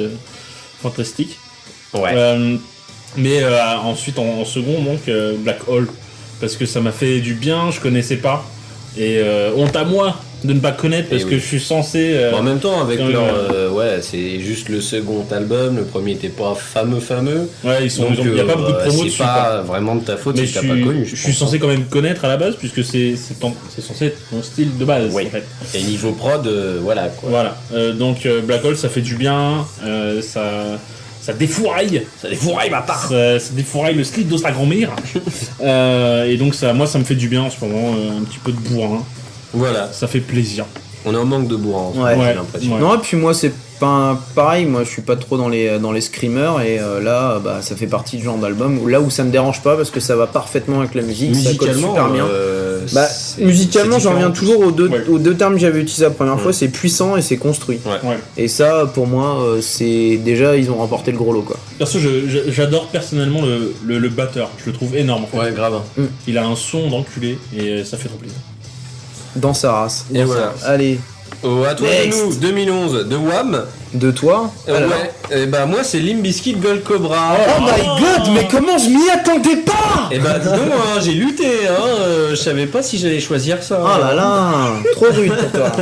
fantastique. Ouais. Mais ensuite en second donc Black Hole parce que ça m'a fait du bien, je connaissais pas et honte à moi de ne pas connaître parce Et que oui. je suis censé En même temps, avec quand même, leur. Ouais, c'est juste le second album. Le premier était pas fameux. ouais il Donc, y a pas beaucoup de promos c'est dessus pas quoi. vraiment de ta faute Mais si t'as pas connu. je suis censé quand même connaître à la base puisque c'est censé être mon style de base Oui. en fait. Et niveau prod, voilà quoi. Voilà, donc Black Hole ça fait du bien, ça défouraille, bâtard. Ça défouraille le slip de sa grand-mère. Et donc moi ça me fait du bien en ce moment, un petit peu de bourrin, Voilà. ça fait plaisir. On est en manque de bourrin en ce Ouais. moment, j'ai Ouais. l'impression. Ouais. Non, et puis moi, c'est pas pareil. Moi, je suis pas trop dans les screamers. Et là, bah, ça fait partie du genre d'album où, là où ça me dérange pas parce que ça va parfaitement avec la musique. Ça colle Musicalement, super bien. c'est- Musicalement, c'est j'en reviens différent. toujours Ouais. aux deux termes que j'avais utilisés la première fois. C'est puissant et c'est construit. Ouais. Et ça, pour moi, c'est déjà, ils ont remporté le gros lot, quoi. Perso, j'adore personnellement le batteur, je le trouve énorme en fait. Ouais, grave. Il a un son d'enculé et ça fait trop plaisir. Dans sa race. Et voilà. Allez, Oh, à toi Next. de nous, 2011, de Wham. de toi. Alors. Ouais. Et bah moi c'est Limp Bizkit Gold Cobra. Oh my god, mais comment je m'y attendais pas! Et bah dis donc, hein, j'ai lutté, hein, je savais pas si j'allais choisir ça. Oh là là, trop rude pour toi.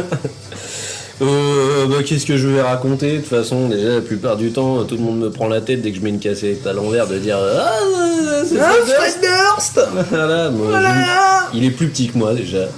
Bah qu'est-ce que je vais raconter? De toute façon, déjà la plupart du temps, tout le monde me prend la tête dès que je mets une cassette à l'envers de dire ah c'est Ah, Fred Durst. Fred Durst! Voilà, moi, Voilà. il est plus petit que moi déjà.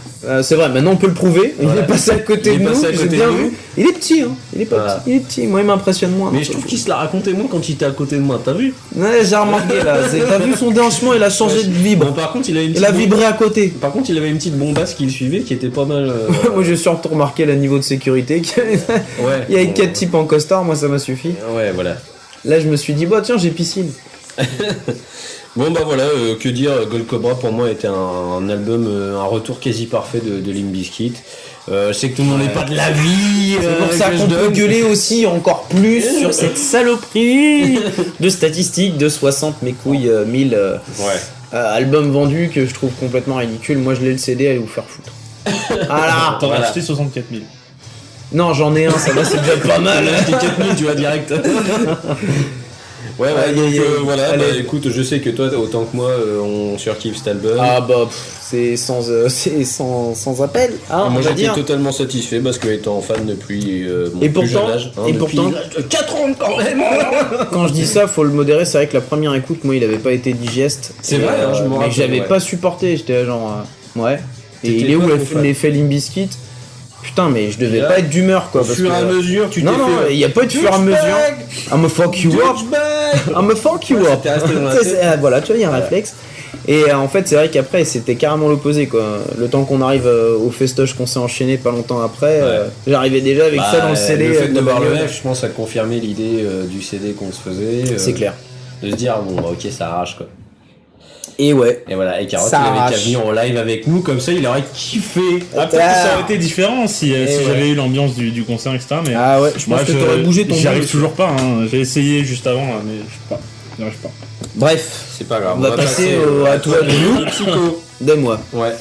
C'est vrai, maintenant on peut le prouver. Il Voilà. est passé à côté Il de est nous, passé à j'ai côté bien de nous. vu. Il est petit, hein. Il est pas Voilà. petit. Il est petit. Moi, il m'impressionne moins. Mais je trouve qu'il se l'a raconté moins quand il était à côté de moi, t'as vu? Ouais, j'ai remarqué là. T'as vu son déhanchement, il a changé de vibre. Bon, par contre, il a une Il petite a vibré à côté. Par contre, il avait une petite bombasse qui le suivait qui était pas mal. Moi, j'ai surtout remarqué le niveau de sécurité. Ouais. Il y a bon, 4 types en costard, moi ça m'a suffi. Ouais, voilà. Là, je me suis dit, bah tiens, j'ai piscine. Bon bah voilà, que dire, Gold Cobra pour moi était un album, un retour quasi parfait de Limp Bizkit. Je sais que tout le monde n'est pas de la vie. C'est pour ça que qu'on je peut donne. gueuler aussi encore plus sur cette saloperie de statistiques de 60 mes couilles 1000 Ouais. albums vendus que je trouve complètement ridicule. Moi, je l'ai le CD, allez vous faire foutre. Voilà. T'en as Voilà. acheté 64 000. Non, j'en ai un, ça va, c'est déjà pas mal. T'es 4000, tu vois, direct. Ouais, ouais, Aïe, donc aïe, aïe. voilà, Allez. bah écoute, je sais que toi, autant que moi, on surkiffe cet album. Ah bah, c'est sans appel, hein, on Moi va j'étais dire. totalement satisfait parce que étant fan depuis mon Et plus pourtant- jeune âge. et depuis pourtant- l'âge de 4 ans quand même. Quand je dis ça, faut le modérer. C'est vrai que la première écoute, moi, il avait pas été digeste. C'est Et, vrai, hein, je m'en mais rappelle, j'avais ouais. pas supporté. J'étais là, genre, ouais. Et T'étais il est où pas trop fan. l'effet Limp Bizkit? Putain, mais je devais Et là, pas être d'humeur, quoi. Au parce fur et que- à mesure, tu t'es Non, non, fait. il y a pas eu de fur et à mesure. I'm a fuck you up. Douchebag. I'm a fuck you Ouais, up. c'était resté dans la Ça, tête. c'est- voilà, tu vois, il y a un réflexe. Et en fait, c'est vrai qu'après, c'était carrément l'opposé, quoi. Le temps qu'on arrive au festoche qu'on s'est enchaîné pas longtemps après, j'arrivais déjà avec ça dans le CD. Le fait de voir le bagnole. F, je pense, a confirmé l'idée du CD qu'on se faisait. C'est clair. De se dire, bon, bah, ok, ça arrache, quoi. Et ouais. Et voilà, et Carotte, Ça il avait qu'à arrache. venir en live avec nous, comme ça, il aurait kiffé. Ah, peut-être que ça aurait été différent si ouais. j'avais eu l'ambiance du concert, etc. Mais Ah ouais, je pense que t'aurais bougé ton J'y arrive boule. toujours pas, hein. J'ai essayé juste avant, là, mais j'y arrive pas. Bref, C'est pas grave. on va passer à toi de nous. Psycho. De moi. Ouais.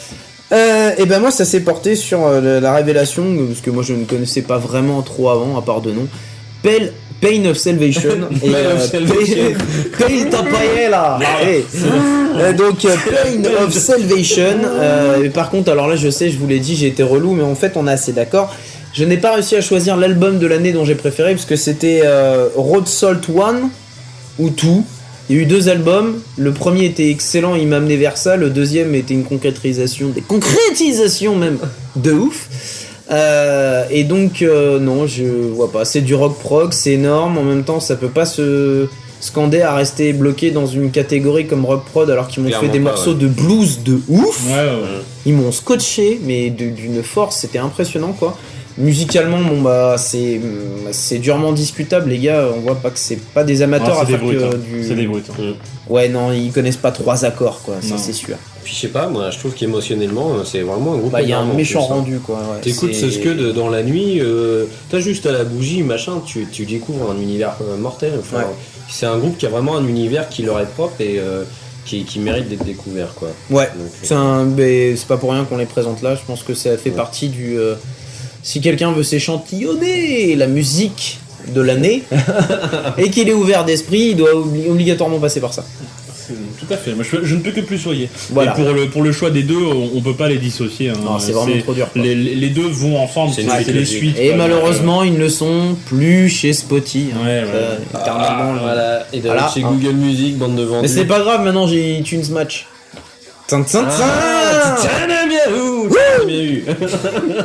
Et ben moi ça s'est porté sur la révélation, parce que moi je ne connaissais pas vraiment trop avant, à part de nom. Pain of Salvation. Et, Pain of Salvation. Pain ta paella. Donc Pain of Salvation. Et par contre, alors là je sais, je vous l'ai dit, j'ai été relou, mais en fait on est assez d'accord. Je n'ai pas réussi à choisir l'album de l'année dont j'ai préféré, parce que c'était Road Salt 1 ou 2. Il y a eu 2 albums, le premier était excellent, il m'a amené vers ça, le deuxième était une concrétisation même de ouf. Et donc non, je vois pas, c'est du rock prog, c'est énorme, en même temps ça peut pas se scander à rester bloqué dans une catégorie comme rock prog alors qu'ils m'ont fait Clairement des pas, morceaux de blues de ouf. Ouais. Ils m'ont scotché, mais d'une force, c'était impressionnant quoi. Musicalement, bon bah c'est durement discutable, les gars. On voit pas que c'est pas des amateurs à C'est des faire brutes, que hein. du. C'est des brutes. hein. Ouais, non, ils connaissent pas 3 accords quoi, ça Non. c'est sûr. Puis je sais pas, moi je trouve qu'émotionnellement c'est vraiment un groupe. Bah il y a un énorme, en méchant plus, hein. rendu quoi. Ouais, T'écoutes c'est- ce que dans la nuit, t'as juste à la bougie, machin, tu découvres un univers mortel. Enfin, Ouais. c'est un groupe qui a vraiment un univers qui leur est propre et qui mérite d'être découvert, quoi. Ouais, Donc, c'est pas pour rien qu'on les présente là. Je pense que ça fait partie du. Si quelqu'un veut s'échantillonner la musique de l'année et qu'il est ouvert d'esprit, il doit obligatoirement passer par ça. Tout à fait. Moi, je ne peux que plus soyer. Voilà. Et pour le choix des deux, on peut pas les dissocier. hein. Non, c'est vraiment trop dur, quoi. Les deux vont ensemble. C'est C'est une suite les logique. suites. Et quoi. malheureusement, ils ne le sont plus chez Spotify. hein. Ouais, Ça, éternellement, voilà, et Voilà. chez Google Music, bande de vendus. Mais c'est pas grave, maintenant j'ai iTunes Match. Tin, tin, tin. T'en as bien eu.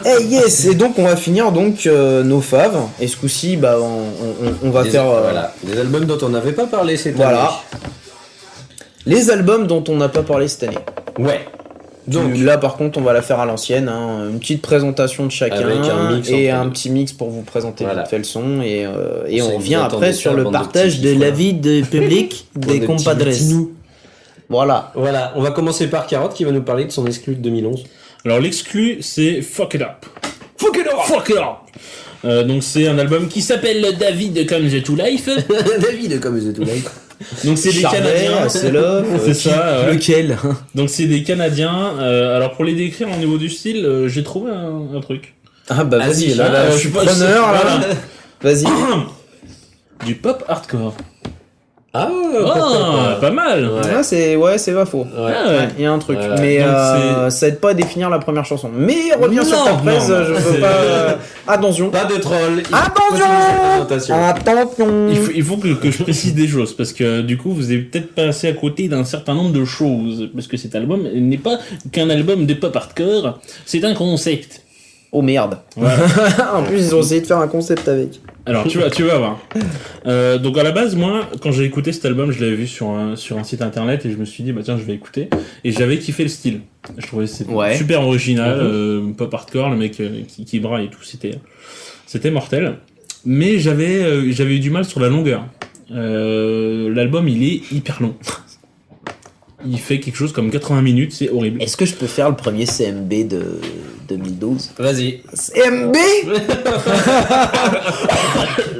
Eh yes. Et donc on va finir donc nos faves. Et ce coup-ci, bah on va faire Voilà, des albums dont on n'avait pas parlé cette voilà. Les albums dont on n'a pas parlé cette année. année. Ouais. Donc là par contre on va la faire à l'ancienne, hein. Une petite présentation de chacun Avec un mix et entre un deux. petit mix pour vous présenter Voilà. vite fait le son et Ça, on vous vient attendez après ça, sur le bande de partage petits de fifous, l'avis de public Bande des de petits compadres. latinous. Voilà. Voilà, on va commencer par Carotte qui va nous parler de son exclu de 2011. Alors l'exclu, c'est Fuck It Up. Fuck It Up. Fuck It Up. Donc c'est un album qui s'appelle David Comes to Life. David comme The Light. Donc c'est des Charbet, Canadiens. c'est là. C'est ça. ouais. Lequel? Donc c'est des Canadiens. Alors pour les décrire au niveau du style, j'ai trouvé un truc. Ah bah vas-y, Vas-y, là, je suis preneur là. Voilà. Vas-y. Du pop hardcore. Ah, Ah, pas mal. Ouais, c'est pas faux. Ouais. Ah ouais. Il y a un truc, Voilà. mais Donc, ça aide pas à définir la première chanson. Mais reviens sur ta Non, presse, non, je veux c'est- pas. Attention. Pas de troll. Attention. Attention. Il faut que je précise des choses parce que du coup vous avez peut-être passé à côté d'un certain nombre de choses parce que cet album n'est pas qu'un album de pop hardcore, c'est un concept. Oh merde. Voilà. En plus, ils ont essayé de faire un concept avec. Alors tu vas voir. Donc à la base moi quand j'ai écouté cet album je l'avais vu sur un site internet et je me suis dit bah tiens je vais écouter et j'avais kiffé le style. Je trouvais que c'était Ouais. super original, pop hardcore, le mec qui braille et tout, c'était mortel. Mais j'avais eu du mal sur la longueur. L'album il est hyper long. Il fait quelque chose comme 80 minutes, c'est horrible. Est-ce que je peux faire le premier CMB de 2012? Vas-y. CMB?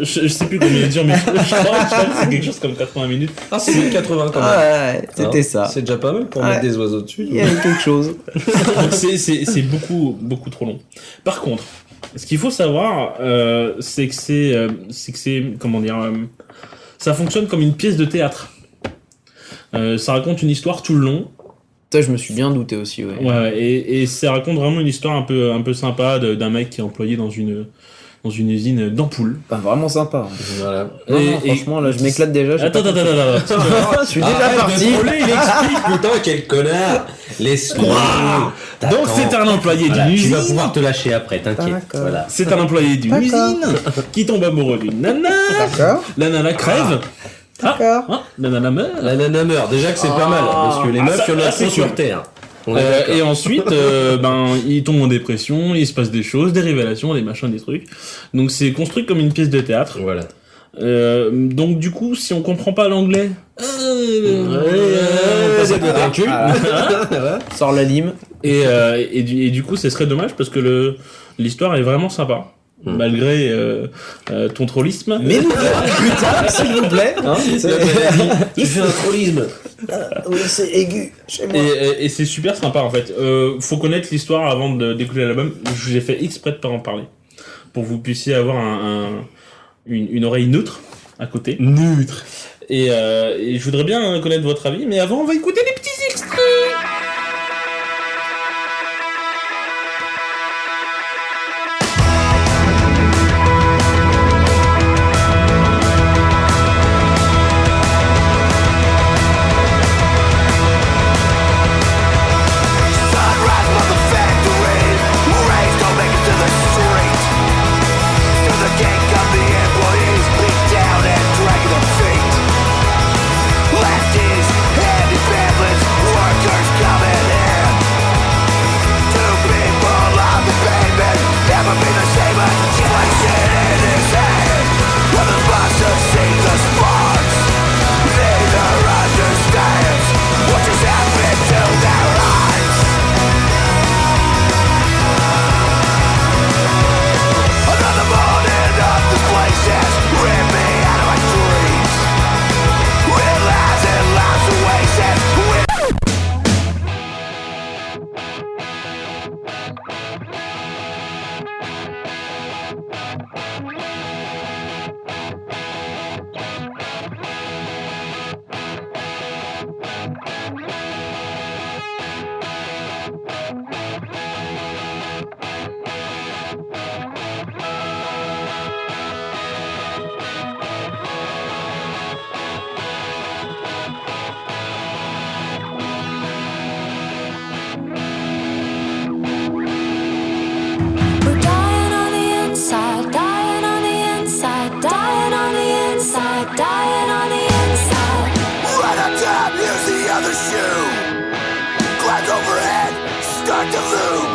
Je sais plus combien il dure, mais je crois que c'est quelque chose comme 80 minutes. Ah, c'est 1080 quand même. Ouais, c'était Hein, ça. C'est déjà pas mal pour Ouais. mettre des oiseaux dessus. Il y avait quelque chose. Donc c'est beaucoup trop long. Par contre, ce qu'il faut savoir, c'est que c'est comment dire, ça fonctionne comme une pièce de théâtre. Ça raconte une histoire tout le long. Ça, je me suis bien douté aussi, ouais. Ouais, et ça raconte vraiment une histoire un peu sympa d'un mec qui est employé dans une usine d'ampoules. Pas vraiment sympa. Voilà. Non, Et- non, franchement, là, je m'éclate déjà. j'ai Attends. pas compris. Je suis déjà parti. Il explique, putain, quel connard. Laisse-moi. Donc c'est un employé Voilà, d'une tu vas usine. pouvoir te lâcher après, t'inquiète. D'accord. Voilà. C'est un employé d'une D'accord. usine qui tombe amoureux d'une nana. D'accord. La nana crève. D'accord. Ah, nanana meurt. La nana meurt. Déjà que c'est pas mal, parce que les meufs, il y en a c'est trop sur cool. Terre. On est d'accord. Et ensuite, il tombe en dépression, il se passe des choses, des révélations, des machins, des trucs. Donc c'est construit comme une pièce de théâtre. Voilà. Donc du coup, si on comprend pas l'anglais, Ça doit être un cul. Sors la lime. et du coup, ce serait dommage parce que l'histoire est vraiment sympa. Malgré ton trollisme. Mais nous plus tard, s'il vous plaît. Hein, Tu fais un trollisme. oui, c'est aigu chez moi. Et c'est super sympa en fait. Faut connaître l'histoire avant d'écouter l'album. J'ai fait exprès de pas en parler. Pour que vous puissiez avoir une oreille neutre à côté. Neutre. Et je voudrais bien connaître votre avis, mais avant on va écouter les petits extraits. We're dying on the inside, dying on the inside, dying on the inside, dying on the inside. Right on top, here's the other shoe. Clouds overhead, start to loom.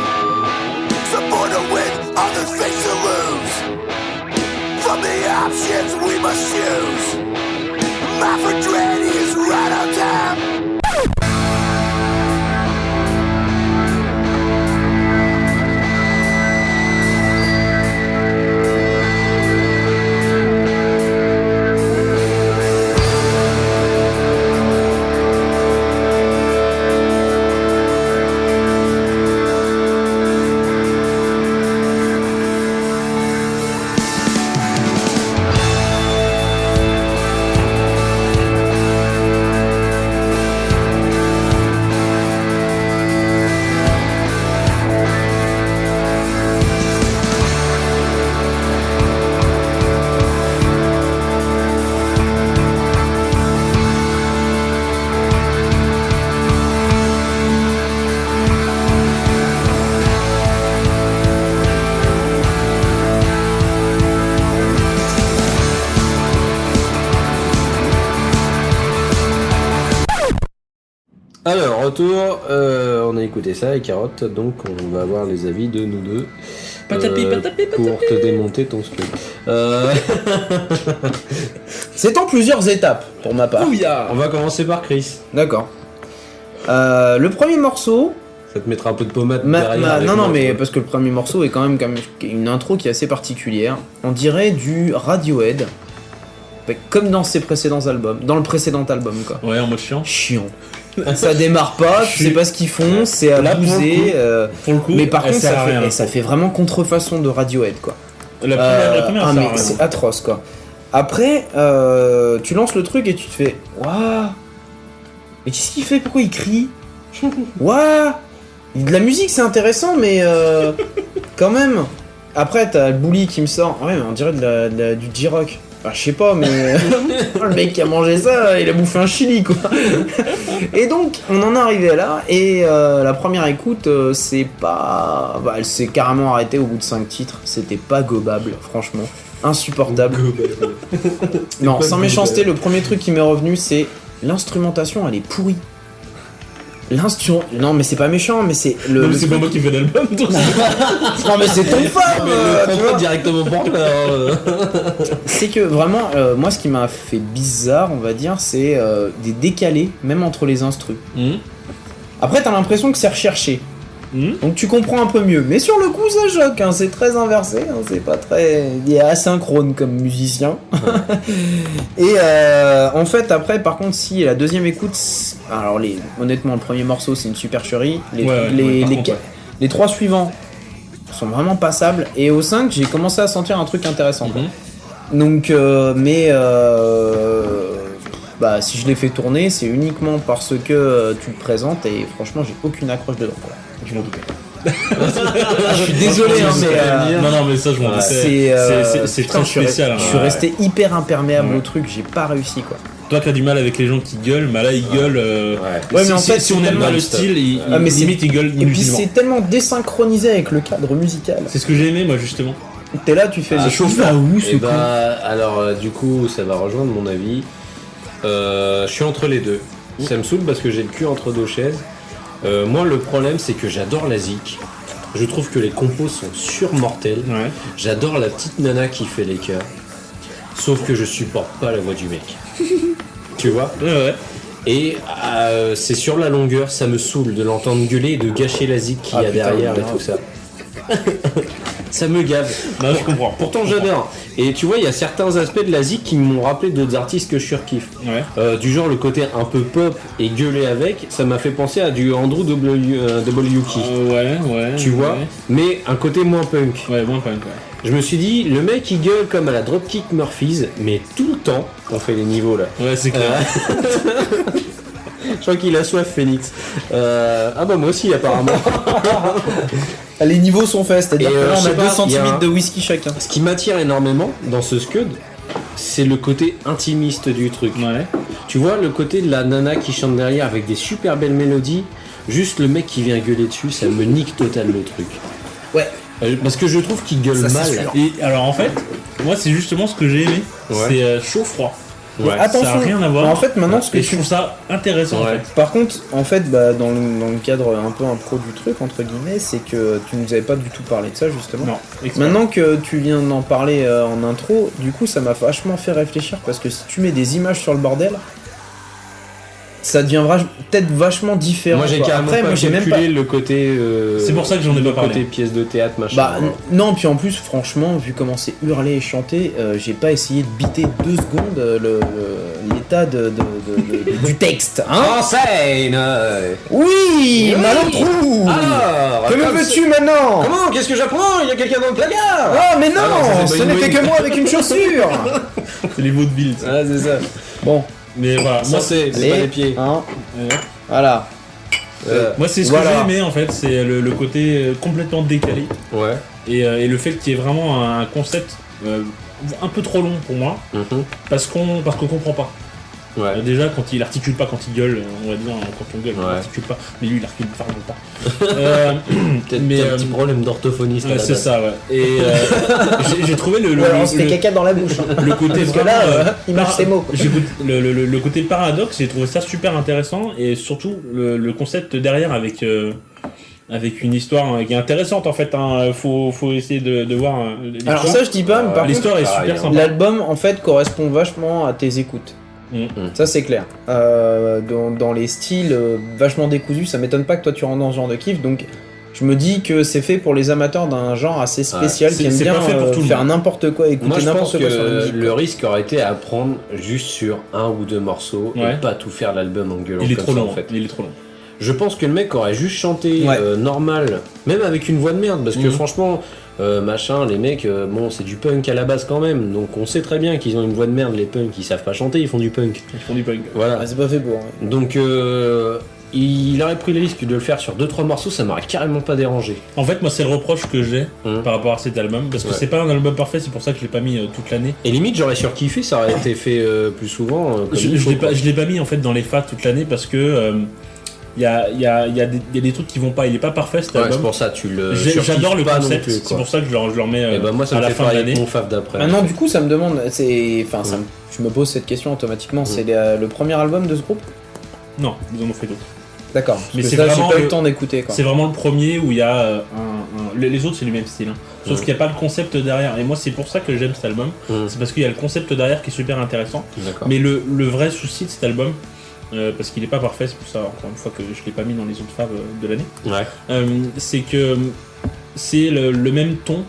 Some born to win, others face to lose. From the options we must choose. My for dread is right on time. Alors, retour, on a écouté ça et Carotte, donc on va avoir les avis de nous deux. Patapi, patapi, Pour patapi. te démonter ton script. C'est en plusieurs étapes pour ma part. On va commencer par Chris. D'accord. Le premier morceau. Ça te mettra un peu de pommade derrière. avec Non, moi, mais quoi. parce que le premier morceau est quand même une intro qui est assez particulière. On dirait du Radiohead. Comme dans ses précédents albums. Dans le précédent album, quoi. Ouais, en mode chiant. Chiant. Ça démarre pas, tu sais pas ce qu'ils font, c'est Là, pour le abusé. coup, Pour le coup, Mais par elle contre, sert à rien. ça fait vraiment contrefaçon de Radiohead, quoi. La première, ah ça mais sert à rien. c'est atroce, quoi. Après, tu lances le truc et tu te fais waouh. Mais qu'est-ce qu'il fait? Pourquoi il crie? Waouh. De la musique c'est intéressant, mais quand même. Après t'as le Bully qui me sort. Ouais, mais on dirait du J-Rock. Bah, je sais pas, mais le mec qui a mangé ça, il a bouffé un chili, quoi. Et donc, on en est arrivé là, et la première écoute, c'est pas... Bah, elle s'est carrément arrêtée au bout de 5 titres. C'était pas gobable, franchement. Insupportable. Non, sans méchanceté, le premier truc qui m'est revenu, c'est l'instrumentation, elle est pourrie. Non, mais c'est pas méchant, mais c'est Non, le mais c'est pas truc- moi qui fais l'album, donc Non, mais c'est ton fan, tu vois. directement pour C'est que vraiment, moi, ce qui m'a fait bizarre, on va dire, c'est des décalés, même entre les instrus. Après, t'as l'impression que c'est recherché. Donc tu comprends un peu mieux. Mais sur le coup, ça choque, hein, c'est très inversé, hein, c'est pas très... Il est asynchrone comme musicien. Et en fait, après, par contre, si la deuxième écoute... Alors, honnêtement, le premier morceau, c'est une supercherie. Les 3 suivants sont vraiment passables. Et au 5, j'ai commencé à sentir un truc intéressant. Quoi. Donc, bah, si je l'ai fait tourner, c'est uniquement parce que tu le présentes. Et franchement, j'ai aucune accroche dedans. Quoi. je m'en doutais. Je suis désolé, hein, mais... Non, mais ça, je m'en doutais. C'est putain, très spécial. Je suis resté hyper imperméable Ouais. au truc, j'ai pas réussi, quoi. Toi qui as du mal avec les gens qui gueulent, bah là, ils gueulent. Ouais, mais en fait, si on c'est aime pas tellement- le style, mais limite, ils gueulent Et puis inutilement. c'est tellement désynchronisé avec le cadre musical. C'est ce que j'ai aimé, moi, justement. T'es là, tu fais Ah, des choses à où ce Et con. alors, du coup, ça va rejoindre mon avis. Je suis entre les deux. Ça me saoule parce que j'ai le cul entre deux chaises. Moi, le problème, c'est que j'adore la zik. Je trouve que les compos sont surmortels. Ouais. J'adore la petite nana qui fait les chœurs. Sauf que je supporte pas la voix du mec. Tu vois? Ouais. Et c'est sur la longueur, ça me saoule de l'entendre gueuler et de gâcher la zik qu'il y a putain, derrière et grave. tout ça. Ça me gave. Non, je comprends. Pourtant j'adore. Et tu vois, il y a certains aspects de la zik qui m'ont rappelé d'autres artistes que je surkiffe. Ouais. Du genre le côté un peu pop et gueuler avec, ça m'a fait penser à du Andrew WK. Ouais. Tu vois, mais un côté moins punk. Ouais, moins punk, ouais. Je me suis dit, le mec il gueule comme à la Dropkick Murphys, mais tout le temps, on fait les niveaux là. Ouais, c'est clair. Je crois qu'il a soif, Phoenix. Ah bah moi aussi apparemment. Les niveaux sont faits, c'est-à-dire Et, que là je on sais a 2 pas, y a centilitres un- de whisky chacun. Ce qui m'attire énormément dans ce Scud, c'est le côté intimiste du truc. Ouais. Tu vois, le côté de la nana qui chante derrière avec des super belles mélodies, juste le mec qui vient gueuler dessus, ça me nique total le truc. Ouais. Parce que je trouve qu'il gueule Ça, c'est mal. sûr. Et alors, en fait, moi, c'est justement ce que j'ai aimé. Ouais. C'est chaud-froid. Ouais. Attention, Ça a rien à voir. en fait maintenant ce que Et je tu... trouve ça intéressant, en Ouais. fait. Par contre, en fait, bah, dans le cadre un peu impro du truc, entre guillemets, c'est que tu nous avais pas du tout parlé de ça justement. Non. Maintenant que tu viens d'en parler en intro, du coup ça m'a vachement fait réfléchir parce que si tu mets des images sur le bordel, ça devient peut-être vachement différent. Moi j'ai quoi. carrément Après, pas moi j'ai même calculé pas... le côté. C'est pour ça que j'en ai le pas parlé. côté pièce de théâtre machin. Bah non, puis en plus franchement, vu comment c'est hurlé et chanté, j'ai pas essayé de biter 2 secondes l'état du texte. Hein Enseigne. oui, Malentrou. Alors, Que me comme veux-tu maintenant? Comment? Qu'est-ce que j'apprends? Il y a quelqu'un dans le placard. Oh mais non, Ah non, ça, c'est ce pas une n'était bonne que moi avec une chaussure. C'est les vaudevilles. ça. Ah c'est ça. Bon, Mais voilà, Ça c'est allez, pas les pieds. hein, Ouais. voilà. Moi, c'est ce Voilà. que j'ai aimé, en fait. C'est le côté complètement décalé. Ouais. Et le fait qu'il y ait vraiment un concept un peu trop long pour moi. Parce qu'on comprend pas. Ouais. Déjà, quand il articule pas, quand il gueule, on va dire, quand on gueule, il Ouais. articule pas. Mais lui, il articule vraiment pas. Peut-être Mais, un petit problème d'orthophoniste. à Ouais, la c'est base. ça, ouais. Et j'ai trouvé le Ou alors on se fait caca dans la bouche. hein. le côté Parce que là, vraiment, il marche ses mots, quoi. le côté paradoxe, j'ai trouvé ça super intéressant et surtout le concept derrière avec une histoire qui est intéressante en fait. Hein. Faut essayer de voir. Alors ça je dis pas, mais par l'histoire est contre, super pareil, sympa. l'album en fait correspond vachement à tes écoutes. Ça c'est clair. Dans les styles vachement décousus, ça m'étonne pas que toi tu rentres dans ce genre de kiff, donc je me dis que c'est fait pour les amateurs d'un genre assez spécial qui aime c'est bien pas fait pour tout le faire monde. n'importe quoi, Moi écouter je pense n'importe que quoi sur la musique. le risque aurait été à prendre juste sur 1 ou 2 morceaux Ouais. et pas tout faire l'album en gueulant Il est comme trop ça, long en fait. Il est trop long. Je pense que le mec aurait juste chanté Ouais. normal, même avec une voix de merde, parce que franchement, machin, les mecs, bon, c'est du punk à la base quand même, donc on sait très bien qu'ils ont une voix de merde, les punks, ils savent pas chanter, ils font du punk. Ils font du punk. Voilà. Ah, c'est pas fait pour. Ouais. Donc, il aurait pris le risque de le faire sur 2-3 morceaux, ça m'aurait carrément pas dérangé. En fait, moi, c'est le reproche que j'ai par rapport à cet album, parce que Ouais. c'est pas un album parfait, c'est pour ça que je l'ai pas mis toute l'année. Et limite, j'aurais surkiffé, ça aurait été fait plus souvent. Comme Je il faut, quoi. l'ai pas mis en fait dans les fats toute l'année parce que il y a des trucs qui vont pas. Il est pas parfait cet Ouais, album. c'est pour ça, tu le. J'adore le surkiffes pas non concept, plus, c'est quoi. pour ça que je le remets Et bah, moi, ça à me la fait fin de pareil avec l'année. mon fave d'après. Maintenant, du coup, ça me demande, enfin, je me pose cette question automatiquement. C'est le premier album de ce groupe? Non, ils en ont fait d'autres. D'accord. Mais Mais c'est ça, j'ai vraiment pas eu le- le temps d'écouter, quoi. C'est vraiment le premier où il y a les autres c'est le même style, hein. Sauf qu'il n'y a pas le concept derrière. Et moi c'est pour ça que j'aime cet album. C'est parce qu'il y a le concept derrière qui est super intéressant. D'accord. Mais le vrai souci de cet album, parce qu'il est pas parfait, c'est pour ça encore une fois que je l'ai pas mis dans les autres faves de l'année, Ouais. c'est que c'est le même ton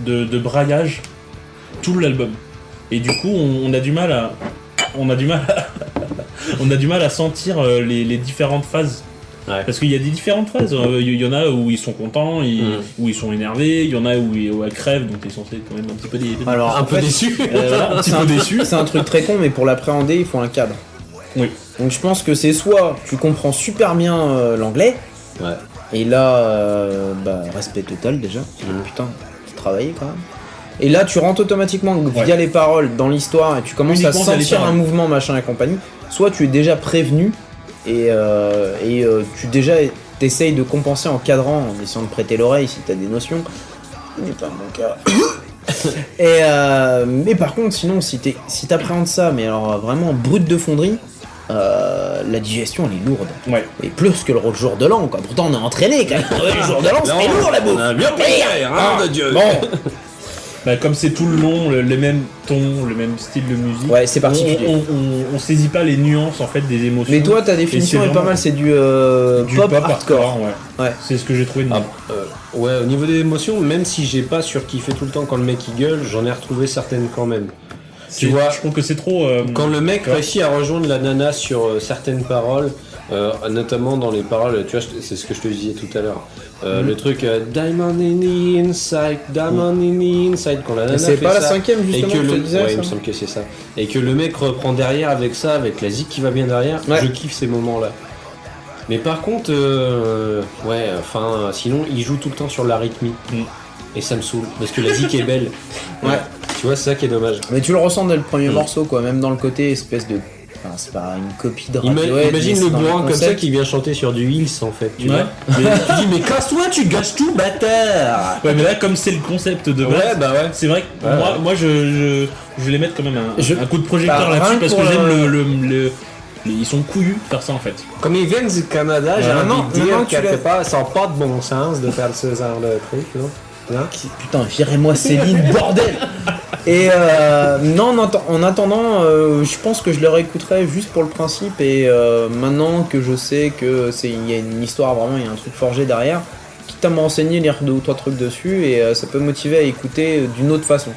de braillage tout l'album. Et du coup on a du mal à on a du mal à sentir les différentes phases. Ouais. Parce qu'il y a des différentes phases. Il y en a où ils sont contents, où ils sont énervés. Il y en a où elles crèvent, donc t'es censé quand même un petit peu Alors, Un en peu fait, déçu. un petit peu déçu. c'est un truc très con, mais pour l'appréhender, il faut un cadre. Oui. Donc je pense que c'est soit tu comprends super bien l'anglais, Ouais. et là, respect total déjà. Putain, faut travailler quand même. Et là, tu rentres automatiquement via les paroles dans l'histoire et tu commences Uniquement à via les sentir un paroles. mouvement, machin et compagnie. Soit tu es déjà prévenu et tu t'essayes de compenser en cadrant, en essayant de prêter l'oreille si t'as des notions. Ce n'est pas mon cas. Mais par contre, sinon, si t'appréhendes ça, mais alors vraiment brut de fonderie, la digestion elle est lourde. Ouais. Et plus que le jour de l'an, quoi. Pourtant on est entraîné quand même. Le jour de l'an, c'était lourd la bouffe. On a bien pris, hein, de Dieu. Bon, Bah, comme c'est tout le long, les mêmes tons, le même style de musique. ouais, c'est particulier. On saisit pas les nuances en fait des émotions. Mais toi, ta définition Et est c'est pas vraiment mal, c'est du, du pop hardcore. ouais. Ouais. C'est ce que j'ai trouvé de mieux. Ouais, au niveau des émotions, même si j'ai pas surkiffé tout le temps quand le mec il gueule, j'en ai retrouvé certaines quand même. Tu vois, je trouve que c'est trop. quand le mec réussit à rejoindre la nana sur certaines paroles, notamment dans les paroles, tu vois, c'est ce que je te disais tout à l'heure. Le truc Diamond in the inside, Diamond in the inside, quand la nana C'est fait pas la ça, cinquième et justement que que je te disais ouais, ça. il me semble que c'est ça. Et que le mec reprend derrière avec ça, avec la zik qui va bien derrière, Ouais. je kiffe ces moments-là. Mais par contre, sinon il joue tout le temps sur la rythmique. Et ça me saoule, parce que la zik est belle. Ouais. Tu vois, c'est ça qui est dommage. Mais tu le ressens dès le premier morceau, quoi. Même dans le côté espèce de. Enfin, c'est pas une copie de Radiohead, Imagine mais le c'est dans bourrin comme ça concept. qui vient chanter sur du Hills en fait. Tu Ouais. vois. Mais tu dis, mais casse-toi, tu gâches tout, bâtard! Ouais, mais là, comme c'est le concept de base, Ouais, bah ouais. c'est vrai que Ouais, moi je vais les mettre quand même un coup de projecteur Bah, là-dessus rien parce que que pour j'aime ils sont couillus de faire ça en fait. Comme ils viennent du Canada, j'ai Ouais, envie non, de dire non, tu quelque l'as- part, ça n'a pas de bon sens de faire ce genre de truc, non? Non. Putain, virez-moi Céline, bordel! Et non, en attendant, je pense que je le réécouterai juste pour le principe. Et maintenant que je sais que il y a une histoire vraiment, il y a un truc forgé derrière, quitte à me renseigner, lire 2 ou 3 trucs dessus, et ça peut me motiver à écouter d'une autre façon.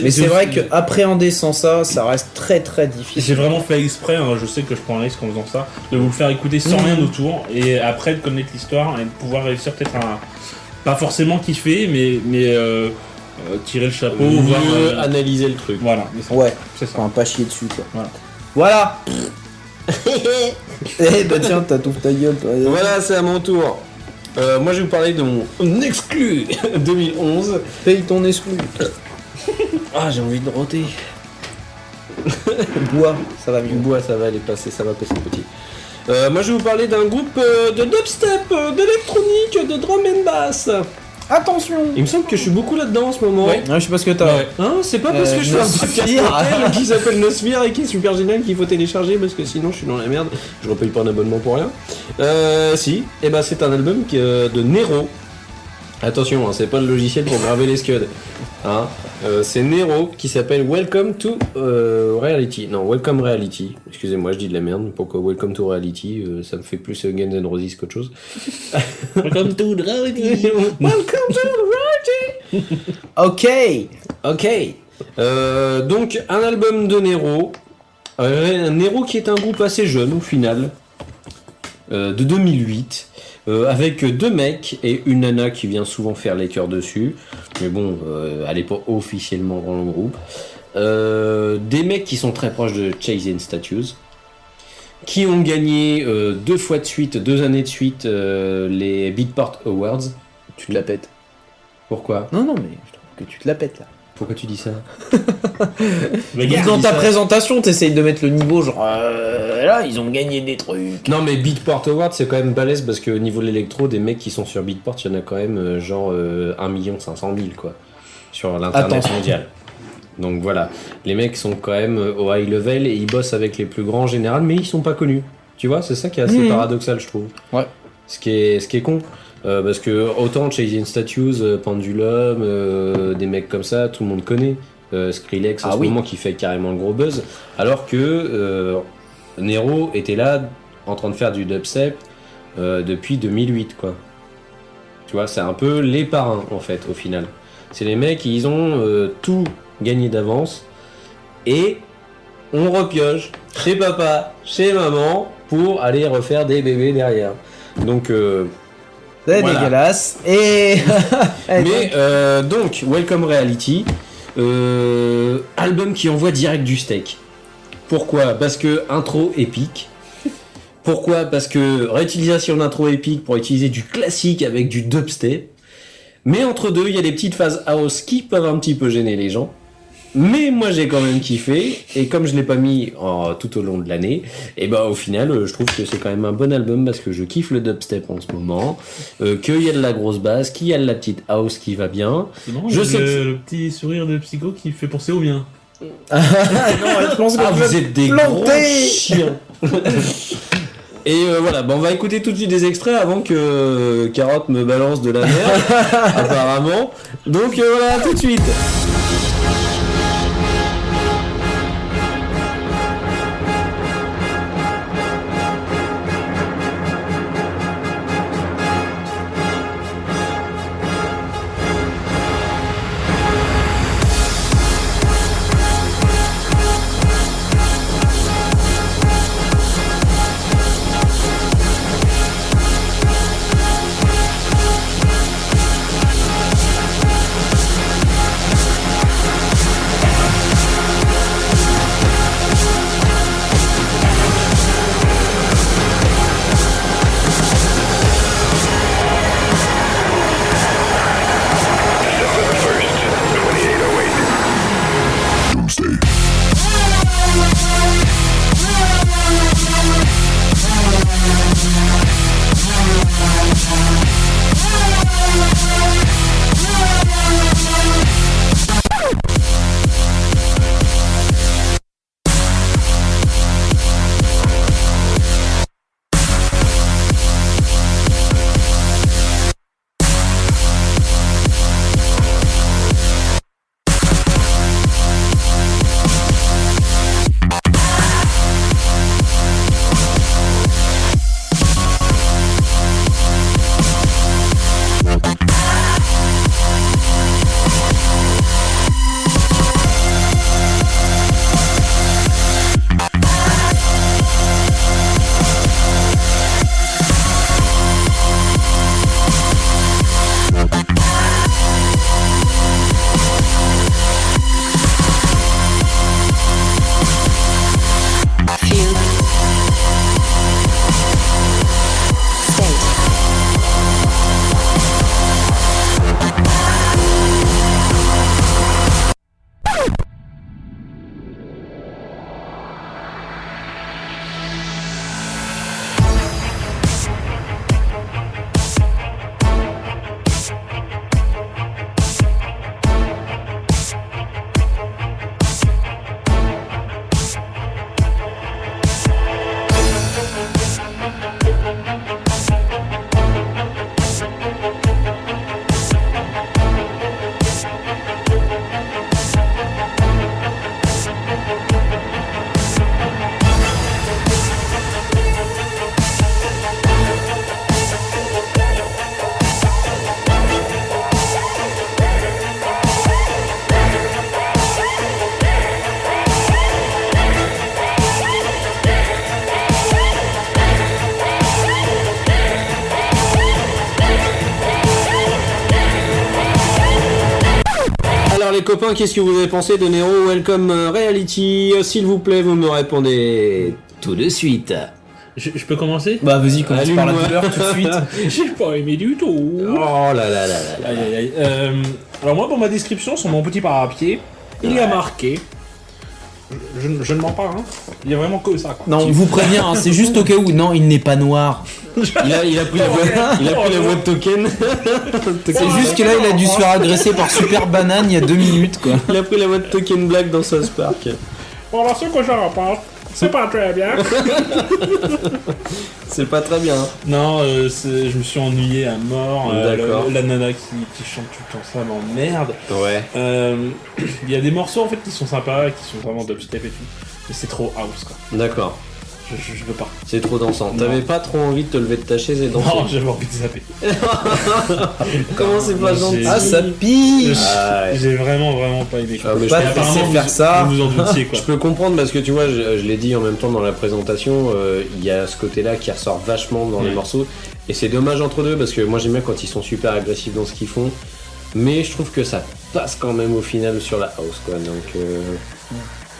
Mais c'est vrai que appréhender sans ça, ça reste très très difficile. J'ai vraiment fait exprès, hein, je sais que je prends un risque en faisant ça, de vous le faire écouter sans rien autour et après de connaître l'histoire et de pouvoir réussir peut-être à pas forcément kiffer, mais tirer le chapeau, voir. Mieux analyser le truc. Voilà, Ouais, c'est ça. enfin pas chier dessus quoi. Voilà. Voilà. Eh bah tiens, t'as ta gueule toi. Voilà, c'est à mon tour. Moi, je vais vous parler de mon exclu 2011. Paye ton exclu. Ah, j'ai envie de roter. Bois, ça va Du mieux. bois, ça va aller passer, ça va passer petit. Moi, je vais vous parler d'un groupe de dubstep, d'électronique, de drum and bass. Attention. Il me semble que je suis beaucoup là-dedans en ce moment. Ouais. Ouais, je sais pas ce que t'as. Ouais. Hein, c'est pas parce que je fais un podcast Nosphere. mortel qui s'appelle Nosphere et qui est super génial qu'il faut télécharger parce que sinon je suis dans la merde. Je repaye pas un abonnement pour rien. Si, et ben c'est un album de Nero. Attention, hein, c'est pas le logiciel pour graver les scuds. Hein, c'est Nero qui s'appelle Welcome to Reality. Non, Welcome Reality. Excusez-moi, je dis de la merde. Pourquoi Welcome to Reality ça me fait plus Guns N' Roses qu'autre chose. Welcome to the reality. Welcome to Reality. Ok. Donc un album de Nero. Nero qui est un groupe assez jeune au final. De 2008. Avec 2 mecs et une nana qui vient souvent faire les chœurs dessus. Mais bon, elle est pas officiellement dans le groupe. Des mecs qui sont très proches de Chasing Statues. qui ont gagné 2 fois de suite, 2 années de suite, les Beatport Awards. Tu te la pètes. Pourquoi ? Non, mais je trouve que tu te la pètes là. Pourquoi tu dis ça ? Dans ta présentation, t'essayes de mettre le niveau, genre là, ils ont gagné des trucs. Non, mais Beatport Awards, c'est quand même balèze parce qu'au niveau de l'électro, des mecs qui sont sur Beatport, il y en a quand même genre 1 500 000 quoi, sur l'internet mondial. Donc voilà, les mecs sont quand même au high level et ils bossent avec les plus grands en général, mais ils sont pas connus. Tu vois, c'est ça qui est assez paradoxal, je trouve. Ouais. Ce qui est con. Parce que autant Chasing Statues, Pendulum, des mecs comme ça, tout le monde connaît. Skrillex en ce moment qui fait carrément le gros buzz. Alors que Nero était là en train de faire du dubstep depuis 2008 quoi. Tu vois, c'est un peu les parrains en fait au final. C'est les mecs, ils ont tout gagné d'avance et on repioche chez papa, chez maman pour aller refaire des bébés derrière. Donc c'est dégueulasse. Et mais donc Welcome Reality, album qui envoie direct du steak. Pourquoi ? Parce que intro épique. Pourquoi ? Parce que réutilisation d'intro épique pour utiliser du classique avec du dubstep. Mais entre deux, il y a des petites phases house qui peuvent un petit peu gêner les gens. Mais moi j'ai quand même kiffé, et comme je l'ai pas mis tout au long de l'année, et bah au final je trouve que c'est quand même un bon album parce que je kiffe le dubstep en ce moment, qu'il y a de la grosse basse, qu'il y a de la petite house qui va bien. C'est marrant, Je sais le petit sourire de Psycho qui fait penser au mien. non, je pense que vous êtes des gros chiens. Et voilà, on va écouter tout de suite des extraits avant que Carotte me balance de la merde, apparemment. Donc voilà, tout de suite. Alors les copains, qu'est-ce que vous avez pensé de Nero Welcome Reality? S'il vous plaît, vous me répondez tout de suite. Je peux commencer? Bah vas-y, commence par la Allume-moi. douleur tout de suite. J'ai pas aimé du tout. Oh là là là là là. Aïe aïe aïe. Alors moi, pour ma description, sur mon petit parapier, il y a marqué... Je ne mens pas, hein. Il y a vraiment que ça, quoi. Non, on vous prévient, hein, c'est juste au cas où. Non, il n'est pas noir. Il a pris la voix de Token. C'est juste que là, il a dû se faire agresser par Super Banane il y a 2 minutes, quoi. Il a pris la voix de Token Black dans South Park. Bon, alors ce que je rapporte, c'est pas très bien. C'est pas très bien. Non, je me suis ennuyé à mort. D'accord. La nana qui chante tout le temps, ça m'emmerde. Ouais. Il y a des morceaux en fait qui sont sympas, qui sont vraiment dubstep et tout. Mais c'est trop house, quoi. D'accord. Je veux pas. C'est trop dansant. Non. T'avais pas trop envie de te lever de ta chaise et danser? Non, j'avais envie de zapper. Comment c'est pas J'ai- gentil? Ah, ça pique. Ah ouais. J'ai vraiment pas aimé. Ah, mais Pas je te peux- laisser Apparemment, faire ça. Vous en doutiez, quoi. Je peux comprendre parce que tu vois, je l'ai dit en même temps dans la présentation, il y a ce côté-là qui ressort vachement dans les Ouais. morceaux. Et c'est dommage entre deux parce que moi j'aime bien quand ils sont super agressifs dans ce qu'ils font. Mais je trouve que ça passe quand même au final sur la house, quoi. Donc,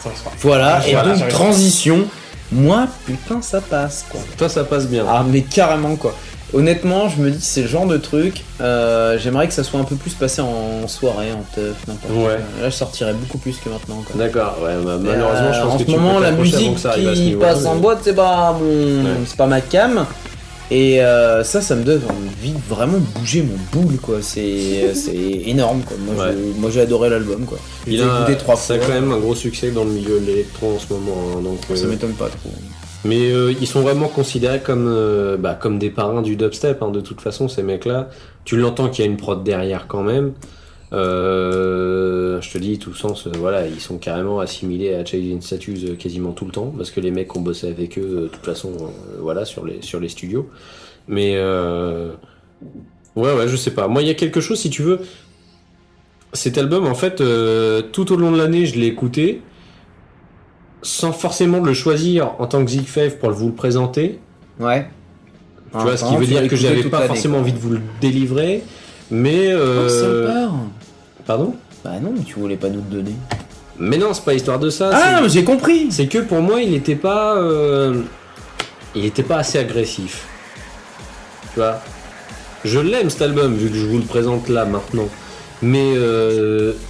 Ça se passe. Voilà, et Voilà, donc j'arrive. transition. Moi, putain, ça passe, quoi. toi ça passe bien. Ah, mais carrément, quoi. Honnêtement, je me dis, c'est le genre de truc. J'aimerais que ça soit un peu plus passé en soirée, en teuf, n'importe quoi. Ouais. Là, je sortirais beaucoup plus que maintenant, quoi. D'accord, ouais, bah, malheureusement je pense en que ce tu moment, peux la t'accrocher avant musique que ça arrive à ce qui niveau-là, passe en mais- boîte, c'est pas mon, Ouais. c'est pas ma cam. Et ça me donne envie de vraiment bouger mon boule, quoi. C'est énorme, quoi. Ouais. Moi, j'ai adoré l'album, quoi. J'ai Il a écouté 3 ça fois. a quand même un gros succès dans le milieu de l'électro en ce moment. Hein, donc, Ça m'étonne pas trop. mais ils sont vraiment considérés comme, comme des parrains du dubstep. Hein, de toute façon, ces mecs-là, tu l'entends qu'il y a une prod derrière quand même. Je te dis, tout sens, voilà, ils sont carrément assimilés à Changing Status quasiment tout le temps, parce que les mecs ont bossé avec eux, de toute façon, voilà, sur les studios. Mais ouais, je sais pas. Moi, il y a quelque chose, si tu veux. Cet album, en fait, tout au long de l'année, je l'ai écouté, sans forcément le choisir en tant que Zig Fave pour vous le présenter. Ouais. Tu vois, ce qui veut dire que j'avais pas forcément envie de vous le délivrer, mais pardon. Bah non, mais tu voulais pas nous le donner. Mais non, c'est pas histoire de ça. Ah, c'est- j'ai compris. c'est que pour moi, il était pas assez agressif. Tu vois. Je l'aime cet album vu que je vous le présente là maintenant, mais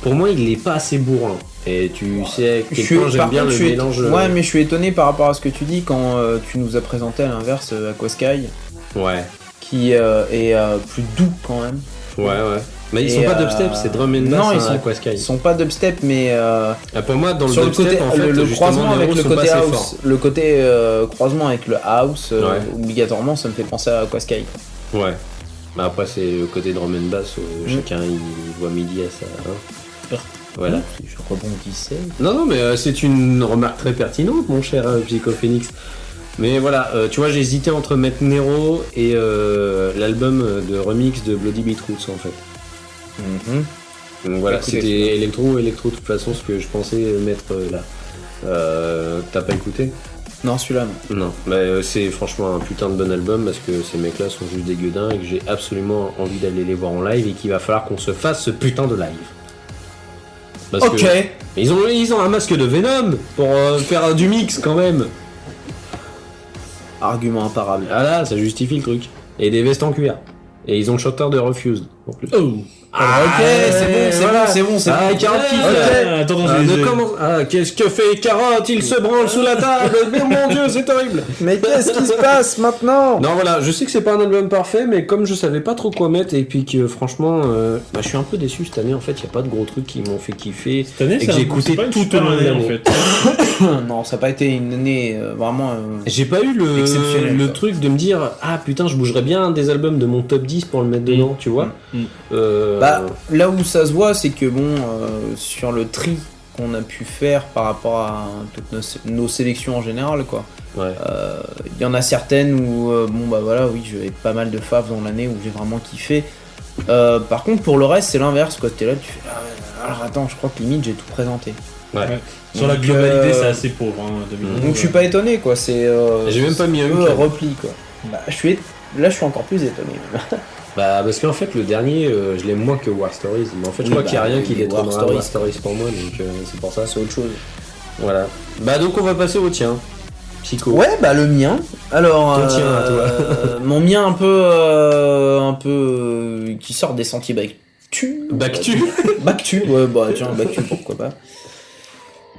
pour moi, il est pas assez bourrin. Et tu sais à quel point j'aime bien le mélange. Ouais, mais je suis étonné par rapport à ce que tu dis quand tu nous as présenté à l'inverse Aquasky, Ouais, qui est plus doux quand même. ouais. Mais ils Et, sont pas dubstep, c'est drum and bass. non, hein, Aquasky. Ils sont pas dubstep, mais Ah, pour moi, dans le sur le dubstep, côté, en fait, le justement, croisement les avec héros le sont côté pas assez house, forts. le côté croisement avec le house, Ouais. obligatoirement, ça me fait penser à Aquasky. Ouais. Bah après, c'est le côté drum and bass, chacun il voit midi à ça. Hein. Voilà. Je rebondissais. Non, mais c'est une remarque très pertinente, mon cher Psycho Phoenix. Mais voilà, tu vois, j'ai hésité entre mettre Nero et l'album de remix de Bloody Beetroots en fait. Donc voilà, Écoutez, c'était électro, de toute façon, ce que je pensais mettre là. T'as pas écouté? Non, celui-là, non. Non, mais c'est franchement un putain de bon album parce que ces mecs-là sont juste des gueudins et que j'ai absolument envie d'aller les voir en live et qu'il va falloir qu'on se fasse ce putain de live. Parce Ok. que ils ont un masque de Venom pour faire du mix quand même. Argument imparable. Ah là, ça justifie le truc. Et des vestes en cuir. Et ils ont le chanteur de Refused en plus. Oh. Ah, ok, c'est bon. Ah, Carotte kiffe là. Attends, Ah, qu'est-ce que fait Carotte? Il se branle sous la table. Mais mon dieu, c'est horrible. Mais qu'est-ce qui se passe maintenant? Non, voilà, je sais que c'est pas un album parfait, mais comme je savais pas trop quoi mettre et puis que franchement, je suis un peu déçu cette année. En fait, y a pas de gros trucs qui m'ont fait kiffer. Cette année, Et que j'ai écouté c'est pas une tout au super long de année, en l'année. fait. Non, ça n'a pas été une année vraiment. J'ai pas eu Exceptionnel, le quoi. truc de me dire ah putain, je bougerais bien un des albums de mon top 10 pour le mettre dedans, tu vois. Bah, là où ça se voit, c'est que bon, sur le tri qu'on a pu faire par rapport à toutes nos sélections en général, quoi. Ouais. Il y en a certaines où, bon bah voilà, oui, j'ai pas mal de faves dans l'année où j'ai vraiment kiffé. Par contre, pour le reste, c'est l'inverse, quoi. T'es là, tu fais alors attends, je crois que limite j'ai tout présenté. Ouais. Sur la Donc, globalité, c'est assez pauvre, hein, 2020. Donc je suis pas étonné, quoi. C'est. J'ai même pas mis un peu week-end. repli, quoi. Bah, là, je suis encore plus étonné. Même. Bah parce qu'en fait le dernier je l'aime moins que War Stories, mais en fait je Oui, crois qu'il n'y a bah, rien qui les War détrônera Stories. War Stories pour moi, donc c'est pour ça. C'est autre chose. Voilà. Bah donc on va passer au tien. Psycho. Ouais, bah le mien. Alors, Ton tien, à toi. mon mien un peu qui sort des sentiers Bactu. Bactu, ouais, bah tiens, Bactu, pourquoi pas.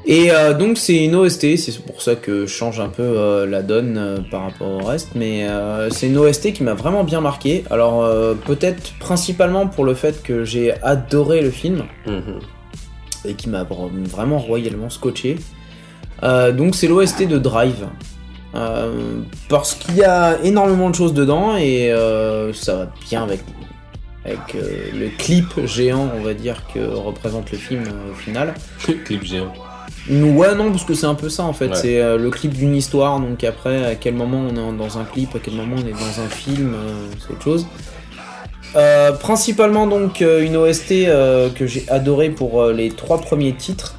Et donc c'est une OST, c'est pour ça que je change un peu la donne par rapport au reste, mais c'est une OST qui m'a vraiment bien marqué. Alors peut-être principalement pour le fait que j'ai adoré le film et qui m'a vraiment royalement scotché. Donc c'est l'OST de Drive. Parce qu'il y a énormément de choses dedans et ça va bien avec le clip géant, on va dire, que représente le film au final. Clip géant. Ouais, non, parce que c'est un peu ça en fait. Ouais. C'est le clip d'une histoire, donc après, à quel moment on est dans un clip, à quel moment on est dans un film, c'est autre chose. Principalement donc une OST que j'ai adoré pour les 3 premiers titres.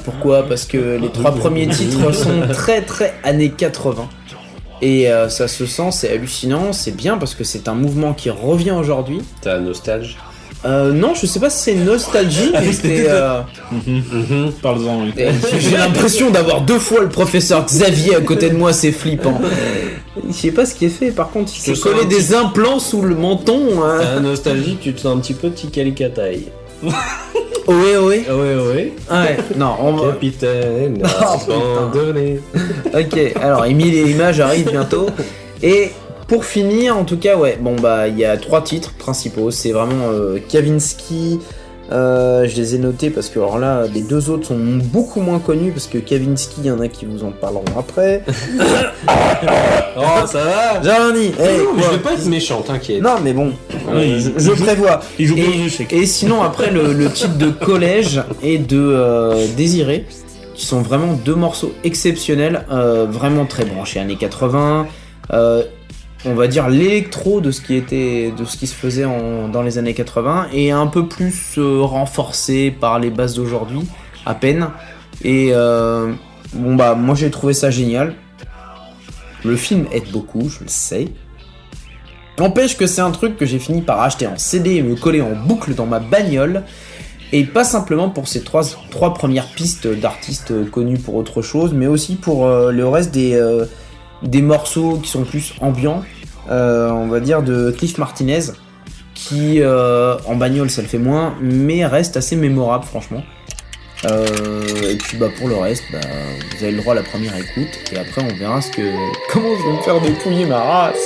Pourquoi ? Parce que les 3 premiers titres sont très très années 80. Et ça se sent, c'est hallucinant, c'est bien parce que c'est un mouvement qui revient aujourd'hui. T'as nostalgie. Non, je sais pas si c'est nostalgie, mais c'était. Parle-en, oui. J'ai l'impression d'avoir 2 fois le professeur Xavier à côté de moi, c'est flippant. Je sais pas ce qui est fait, par contre, il s'est sens collé un des implants sous le menton. Hein. T'as nostalgie, tu te sens un petit peu Tikalikataï. Ouais, ouais. Ouais. Ouais, non, on va. Capitaine, Oh, putain. abandonné. Ok, alors Émile et Images arrivent bientôt. Et pour finir, en tout cas, ouais, bon bah il y a 3 titres principaux. C'est vraiment Kavinsky. Je les ai notés parce que alors là, les 2 autres sont beaucoup moins connus parce que Kavinsky, il y en a qui vous en parleront après. Oh, ça va. Giovanni, hey, Non, mais je quoi. vais pas être méchant, t'inquiète. Non, mais bon, Ouais, je prévois. Il joue pas aux Et, échecs. et sinon, après, le titre de Collège et de Désiré, qui sont vraiment 2 morceaux exceptionnels, vraiment très branchés années 80. On va dire l'électro de ce qui se faisait dans les années 80 et un peu plus renforcé par les bases d'aujourd'hui, à peine. Et bon bah moi j'ai trouvé ça génial. Le film aide beaucoup, je le sais. N'empêche que c'est un truc que j'ai fini par acheter en CD et me coller en boucle dans ma bagnole. Et pas simplement pour ces trois premières pistes d'artistes connus pour autre chose, mais aussi pour le reste des morceaux qui sont plus ambiants, on va dire de Cliff Martinez, qui en bagnole ça le fait moins, mais reste assez mémorable franchement. Et puis bah pour le reste, bah, vous avez le droit à la première écoute, et après on verra comment je vais me faire dépouiller ma race.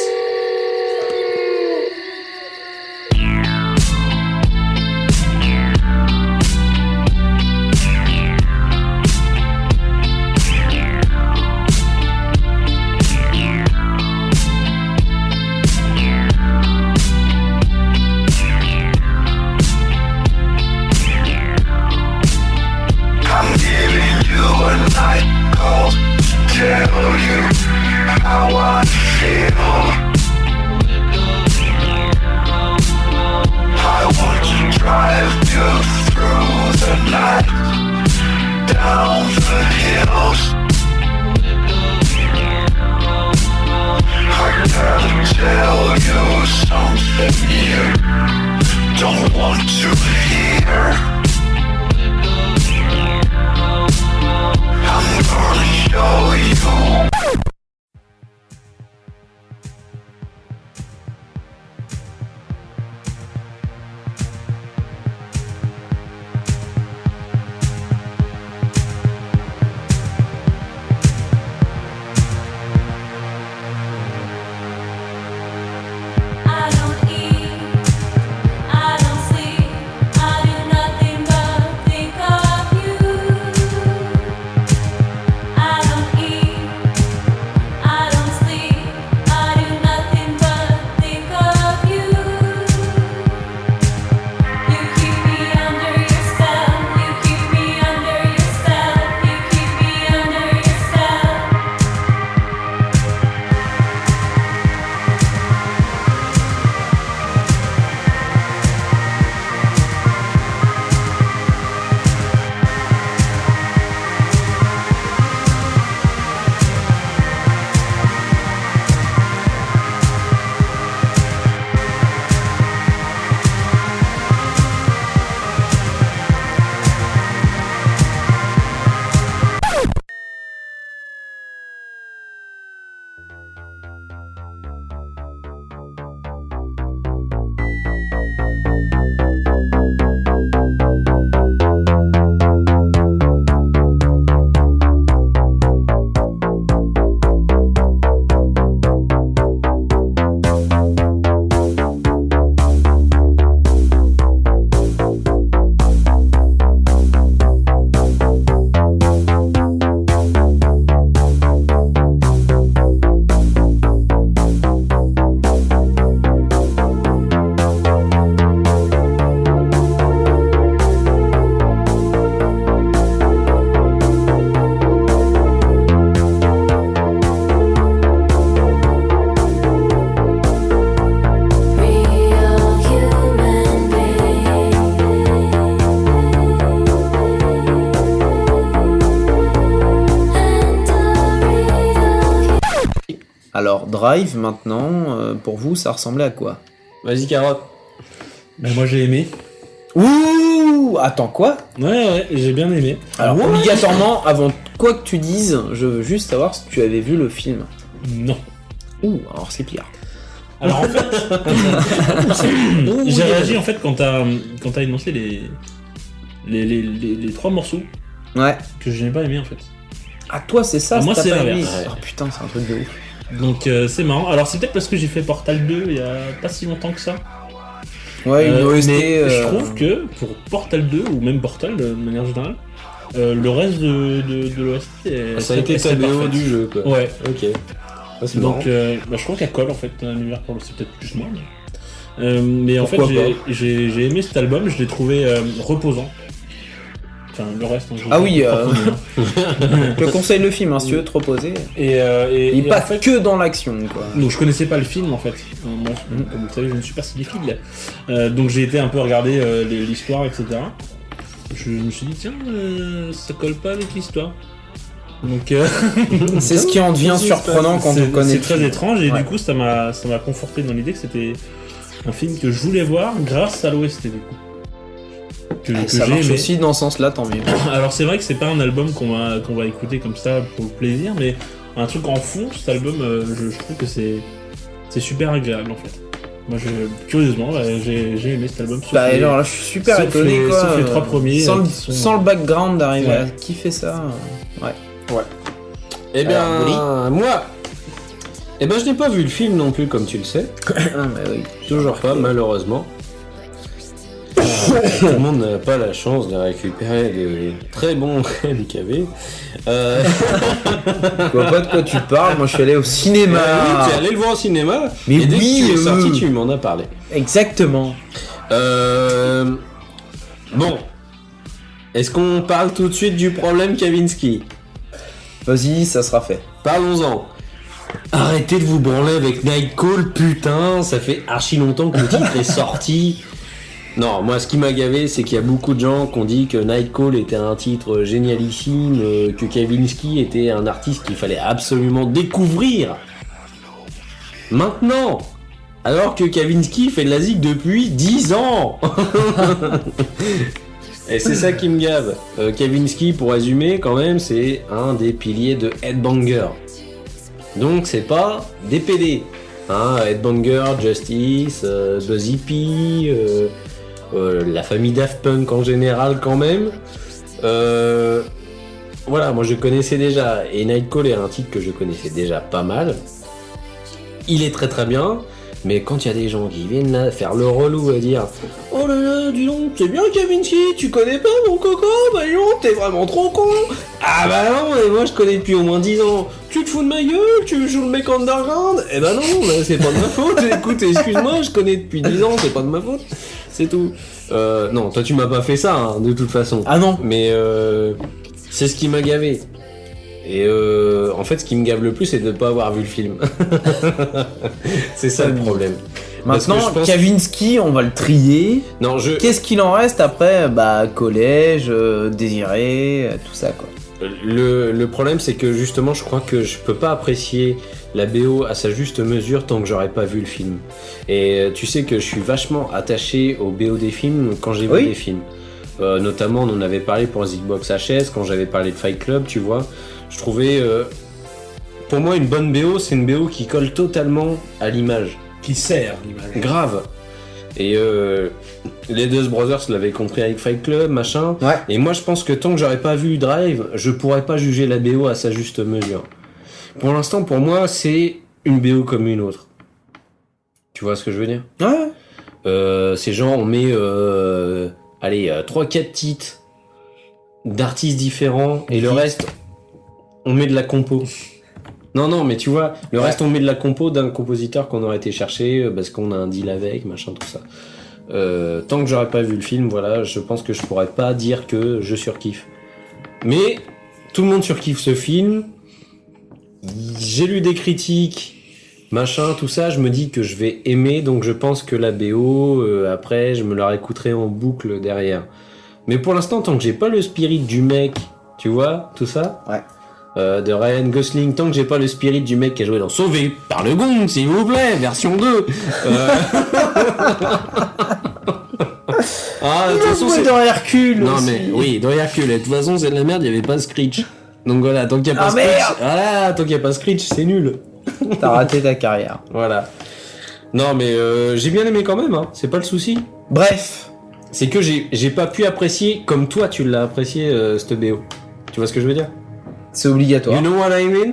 I'm giving you a night call to tell you how I feel. I want to drive you through the night, down the hills. I gotta tell you something you don't want to hear. I'm gonna show you. I don't eat, I don't sleep, I do nothing. alors Drive maintenant, pour vous, ça ressemblait à quoi? Vas-y, Carotte. Ben, moi j'ai aimé. Ouh, attends, quoi? Ouais, j'ai bien aimé. Alors, obligatoirement, avant quoi que tu dises, je veux juste savoir si tu avais vu le film. Non. Ouh, alors c'est pire. Alors en fait, j'ai réagi en fait quand t'as énoncé les 3 morceaux Ouais. que je n'ai pas aimé en fait. Ah, toi, c'est ça, Moi, t'as c'est pas l'inverse. aimé. Ouais. Oh putain, c'est un truc de ouf. Donc c'est marrant. Alors c'est peut-être parce que j'ai fait Portal 2 il y a pas si longtemps que ça. Ouais, une OST. Mais je trouve que pour Portal 2 ou même Portal de manière générale, le reste de l'OST est Ça a été ta BO du jeu, quoi. Ouais. Ok. Ah, c'est marrant. Donc je crois qu'elle colle en fait dans l'univers pour c'est peut-être plus moi. Mais en fait Pourquoi j'ai aimé cet album, je l'ai trouvé reposant. Enfin le reste. Hein, Ah oui, pas connu, hein. je te conseille le film, hein, si tu veux te reposer. Et Il passe en fait, que dans l'action, quoi. donc je connaissais pas le film en fait. Moi, comme vous le savez, je ne suis pas cinéphile. Donc j'ai été un peu regarder l'histoire, etc. Je me suis dit tiens, ça colle pas avec l'histoire. Donc C'est ce qui en devient surprenant quand on connaît. c'est le très film. étrange et Ouais. du coup ça m'a conforté dans l'idée que c'était un film que je voulais voir grâce à l'OST du coup. Que Ça j'ai marche aimé. aussi dans ce sens-là, tant mieux. Alors c'est vrai que c'est pas un album qu'on va écouter comme ça pour le plaisir, mais un truc en fond, cet album, je trouve que c'est super agréable en fait. Moi, curieusement, j'ai aimé cet album. Bah alors là, je suis super sauf étonné, les- quoi. sauf les 3 premiers, Sans, qui sont- sans le background d'arriver Ouais. à kiffer ça. Ouais. Eh bien, Alors, moi, eh ben, je n'ai pas vu le film non plus, comme tu le sais. Ah, bah oui. Toujours pas, malheureusement. Tout le monde n'a pas la chance de récupérer de très bons MKV. Je vois pas de quoi tu parles, moi je suis allé au cinéma. Oui, tu es allé le voir au cinéma. Mais et dès oui, que tu es sorti, oui. tu m'en as parlé. Exactement. Bon. Est-ce qu'on parle tout de suite du problème Kavinsky? Vas-y, ça sera fait. Parlons-en. Arrêtez de vous branler avec Nightcall, putain, ça fait archi longtemps que le titre est sorti. Non, moi ce qui m'a gavé, c'est qu'il y a beaucoup de gens qui ont dit que Nightcall était un titre génialissime, que Kavinsky était un artiste qu'il fallait absolument découvrir. Maintenant, alors que Kavinsky fait de la zik depuis 10 ans. Et c'est ça qui me gave. Kavinsky, pour résumer, quand même, c'est un des piliers de Headbanger. Donc c'est pas des PD. Hein, Headbanger, Justice, Buzz Hippie, la famille Daft Punk en général quand même. Voilà, moi je connaissais déjà. Et Nightcall est un titre que je connaissais déjà pas mal. Il est très très bien. Mais quand il y a des gens qui viennent là faire le relou à dire « Oh là là, dis donc, c'est bien Kavinsky, tu connais pas mon coco? Bah non, t'es vraiment trop con !» Ah bah non, mais moi je connais depuis au moins 10 ans. Tu te fous de ma gueule? Tu joues le mec underground? Eh bah non, bah, c'est pas de ma faute. Écoute, excuse-moi, je connais depuis 10 ans, c'est pas de ma faute. C'est tout. Non, toi tu m'as pas fait ça, hein, de toute façon. Ah non. Mais c'est ce qui m'a gavé. Et en fait, ce qui me gave le plus, c'est de ne pas avoir vu le film. C'est ça le problème. Parce que Maintenant, je pense- Kavinsky, on va le trier. Non, Qu'est-ce qu'il en reste après? Bah, collège, Désiré, tout ça, quoi. Le problème, c'est que justement, je crois que je peux pas apprécier la BO à sa juste mesure tant que j'aurais pas vu le film. Et tu sais que je suis vachement attaché aux BO des films quand j'ai Oui. vu des films. Notamment, on en avait parlé pour Xbox HS, quand j'avais parlé de Fight Club, tu vois. Je trouvais... pour moi, une bonne BO, c'est une BO qui colle totalement à l'image. Qui sert l'image. Grave. Et les Deux Brothers l'avaient compris avec Fight Club, machin. Ouais. Et moi, je pense que tant que j'aurais pas vu Drive, je pourrais pas juger la BO à sa juste mesure. Pour l'instant, pour moi, c'est une BO comme une autre. Tu vois ce que je veux dire? Ouais. C'est genre, on met 3-4 titres d'artistes différents et le reste, on met de la compo. Non, mais tu vois, le reste, on met de la compo d'un compositeur qu'on aurait été chercher parce qu'on a un deal avec, machin, tout ça. Tant que j'aurais pas vu le film, voilà, je pense que je pourrais pas dire que je surkiffe. Mais tout le monde surkiffe ce film. J'ai lu des critiques, machin, tout ça, je me dis que je vais aimer, donc je pense que la BO, après, je me la réécouterai en boucle derrière. Mais pour l'instant, tant que j'ai pas le spirit du mec, tu vois, tout ça, Ouais. de Ryan Gosling, tant que j'ai pas le spirit du mec qui a joué dans Sauvé par le Gong, s'il vous plaît, version 2. Ah, de toute façon, c'est... dans Hercule Non aussi. mais oui, dans Hercule, de toute façon c'est de la merde, il y avait pas Screech. Donc voilà, tant qu'il y a pas Ah, Screech, merde. voilà, tant qu'il y a pas Screech, c'est nul. T'as raté ta carrière. Voilà. Non mais j'ai bien aimé quand même, hein. C'est pas le souci. Bref. C'est que j'ai pas pu apprécier comme toi tu l'as apprécié cette BO. Tu vois ce que je veux dire? C'est obligatoire. You know what I mean?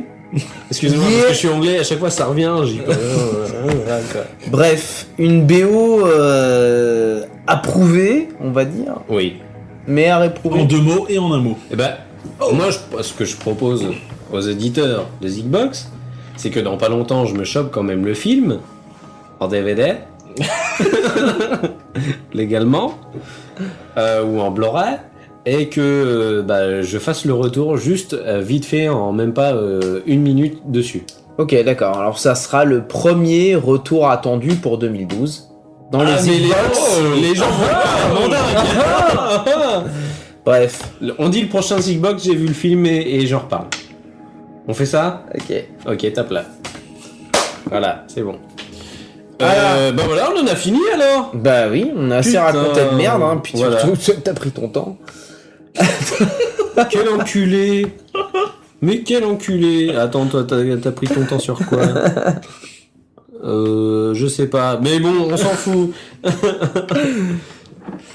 Excusez-moi Yeah. parce que je suis anglais, à chaque fois ça revient, j'y peux. Voilà, quoi. Bref, une BO approuvée, on va dire, Oui. mais à En réprouver. 2 mots et en un mot. Eh ben, moi, ce que je propose aux éditeurs de Zigbox, c'est que dans pas longtemps, je me chope quand même le film en DVD, légalement, ou en Blu-ray, et que je fasse le retour juste vite fait en même pas 1 minute dessus. Ok, d'accord. Alors ça sera le premier retour attendu pour 2012 dans les Xbox. les gens vont pas Bref. On dit le prochain Zigbox, j'ai vu le film et j'en reparle. On fait ça? Ok, tape là. Voilà, c'est bon. Bah voilà, on en a fini alors. Bah oui, on a assez Putain. raconté de merde, hein, puis Voilà. surtout, t'as pris ton temps. Quel enculé. Mais quel enculé. Attends, toi, t'as pris ton temps sur quoi? Je sais pas. Mais bon, on s'en fout.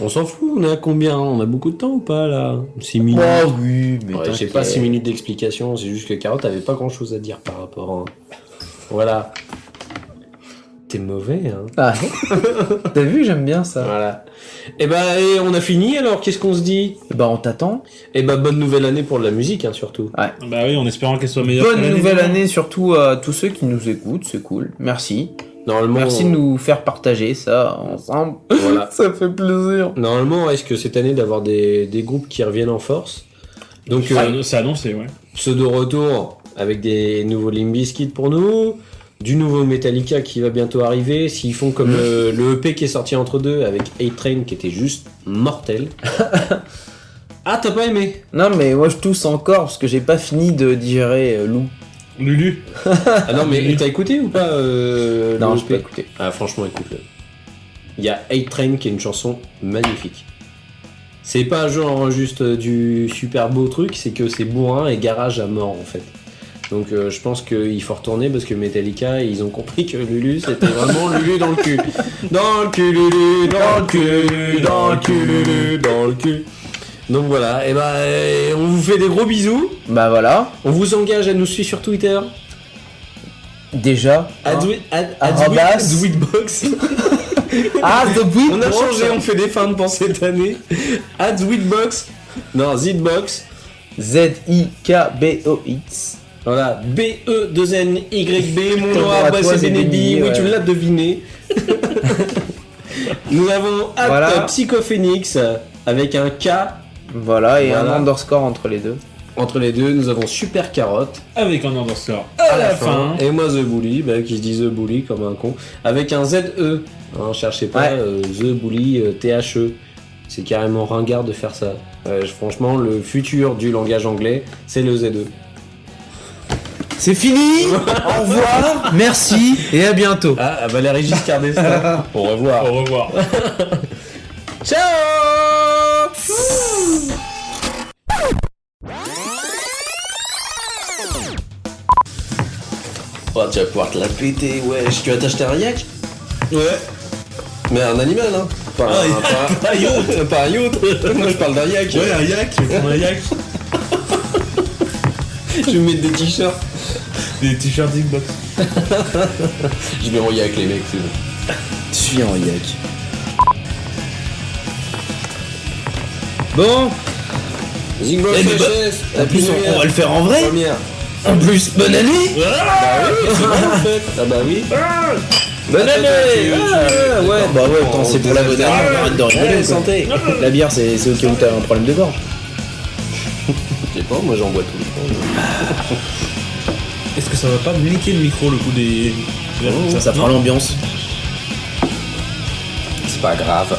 On s'en fout, on est à combien? On a beaucoup de temps ou pas là? 6 minutes. Oh oui, mais Ouais, j'ai pas 6 minutes d'explication, c'est juste que Carotte avait pas grand chose à dire par rapport à... Voilà. T'es mauvais, hein. Ah, t'as vu, j'aime bien ça. Voilà. Et on a fini alors, qu'est-ce qu'on se dit? Bah on t'attend. Et bonne nouvelle année pour de la musique, hein, surtout. Bah oui, en espérant qu'elle soit meilleure. que Bonne l'année nouvelle d'avant. année surtout à tous ceux qui nous écoutent, c'est cool. Merci. Normalement, Merci de nous faire partager ça ensemble. Voilà. Ça fait plaisir. Normalement, on risque cette année d'avoir des groupes qui reviennent en force. Donc, C'est annoncé, ouais. pseudo retour avec des nouveaux Limp Bizkit pour nous, du nouveau Metallica qui va bientôt arriver. S'ils font comme le EP qui est sorti entre deux avec A-Train qui était juste mortel. Ah, t'as pas aimé? Non mais moi je tousse encore parce que j'ai pas fini de digérer Lou. Lulu. Ah non, mais t'as écouté ou pas Non, le j'ai pas EP? écouté. Ah, franchement, écoute-le. Il y a A-Train qui est une chanson magnifique. C'est pas genre juste du super beau truc, c'est que c'est bourrin et garage à mort en fait. Donc je pense qu'il faut retourner parce que Metallica, ils ont compris que Lulu, c'était vraiment Lulu dans le cul. Dans le cul, Lulu, dans le cul, dans le cul, Lulu, dans le cul. Donc voilà, et on vous fait des gros bisous. Bah voilà. On vous engage à nous suivre sur Twitter. Déjà. hein. Arrobas. Sweetbox. Ah, The Beat. On a changé, on fait des fins pour cette année. Sweetbox. Non, Zitbox. Z-I-K-B-O-X. Voilà, B-E-2-N-Y-B, mon Comme nom à toi, c'est Bénébi, Bénébi, oui ouais. tu l'as deviné. Nous avons Voilà. Psychophénix avec un K Voilà, et Voilà. un underscore entre les deux. entre les deux. Nous avons Super Carotte Avec un underscore à la fin. Et moi The Bully, qui se dit The Bully comme un con, avec un Z-E. Hein, cherchez pas The Bully T-H-E. C'est carrément ringard de faire ça. Franchement, le futur du langage anglais, c'est le Z-E. C'est fini. Au revoir. Merci et à bientôt. Ah, Valérie Giscard d'Estaing. Au revoir. Au revoir. Ciao. Oh, tu vas pouvoir te la péter, wesh. Tu vas t'acheter un yak? Ouais. Mais un animal, hein. Pas un yacht. Pas un yacht. Moi, je parle d'un yak. Ouais, un yak, je vais prendre un yak. Je vais mettre des t-shirts. Des t-shirts Xbox. Je vais en yak, les mecs, c'est bon. Je suis en yak. Bon. Zigbox Eh, mais HS. En plus, on va le faire en vrai. Première. En plus, bonne année. Bah oui, c'est vrai, en fait. Ah bah oui. Bonne année. Ouais, bah ouais, attends, c'est pour la bonne année. On arrête de rigoler. Allez, quoi. santé. La bière, c'est au cas où t'as un problème de gorge. Je sais pas, moi j'en bois tout le temps. Est-ce que ça va pas niquer le micro le coup des. Ça fera l'ambiance. C'est pas grave.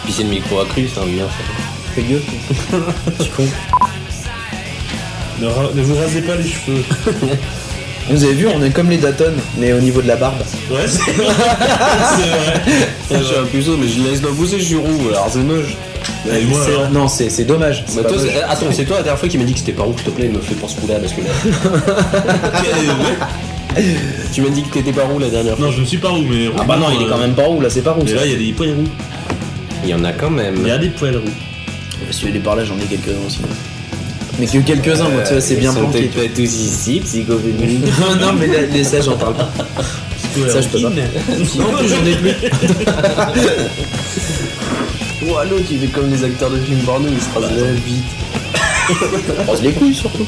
Puis c'est le micro accru, c'est un bien ça. Fais gueule. Tu con. Ne vous rasez pas les cheveux. Vous avez vu, on est comme les Datton, mais au niveau de la barbe. Ouais, c'est vrai. Je suis un puceau, mais je laisse pas pousser, je suis roux, alors c'est moche. Et moi, C'est- alors non, c'est dommage. c'est Bah, pas toi, moche. attends, c'est toi la dernière fois qui m'a dit que c'était pas roux, s'il te plaît, me fais pas ce coup-là, parce que là. Tu m'as dit que t'étais pas roux la dernière fois. Non, je ne suis pas roux, mais. Ah bah non, il est quand même pas roux, là c'est pas roux. Mais ça. là, il y a des poils roux. Il y en a quand même. Il y a des poils roux. Si tu veux des par là, j'en ai quelques-uns aussi. Mais que quelques-uns, moi, tu vois, c'est bien planqué. Pas tous ici, psychophonique. Non, mais les ça, j'en parle pas. Ça, je peux pas. Non, en plus, j'en ai plus. Ouah, l'autre, il fait comme les acteurs de films porno, il se rase la bite. Rose les couilles surtout.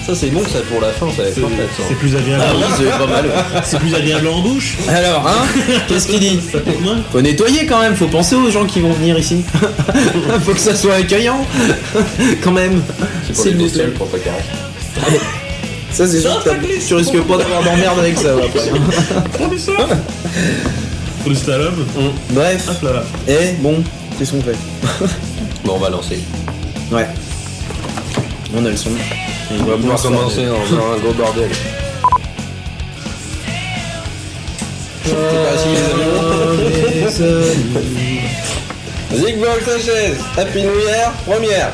Ça, c'est bon, ça, pour la fin, ça va être parfait, ça. C'est plus agréable. Ah oui, c'est pas mal. C'est plus agréable en bouche. Alors, hein, qu'est-ce qu'il dit? Ouais. Faut nettoyer quand même, faut penser aux gens qui vont venir ici. Faut que ça soit accueillant. Quand même. C'est S'il pour les vous plaît. bestioles, pour pas carré. Ça, c'est sûr que tu risques pas d'avoir d'emmerde avec ça. ouais, après. Pour le slalom. Bref. Hop là. Eh, bon, qu'est-ce qu'on fait? Bon, on va lancer. Ouais. On a le son. On va pouvoir commencer en faisant un gros bordel. Je sais pas si les amis. Zig Ball Sanchez, Happy New Year, première.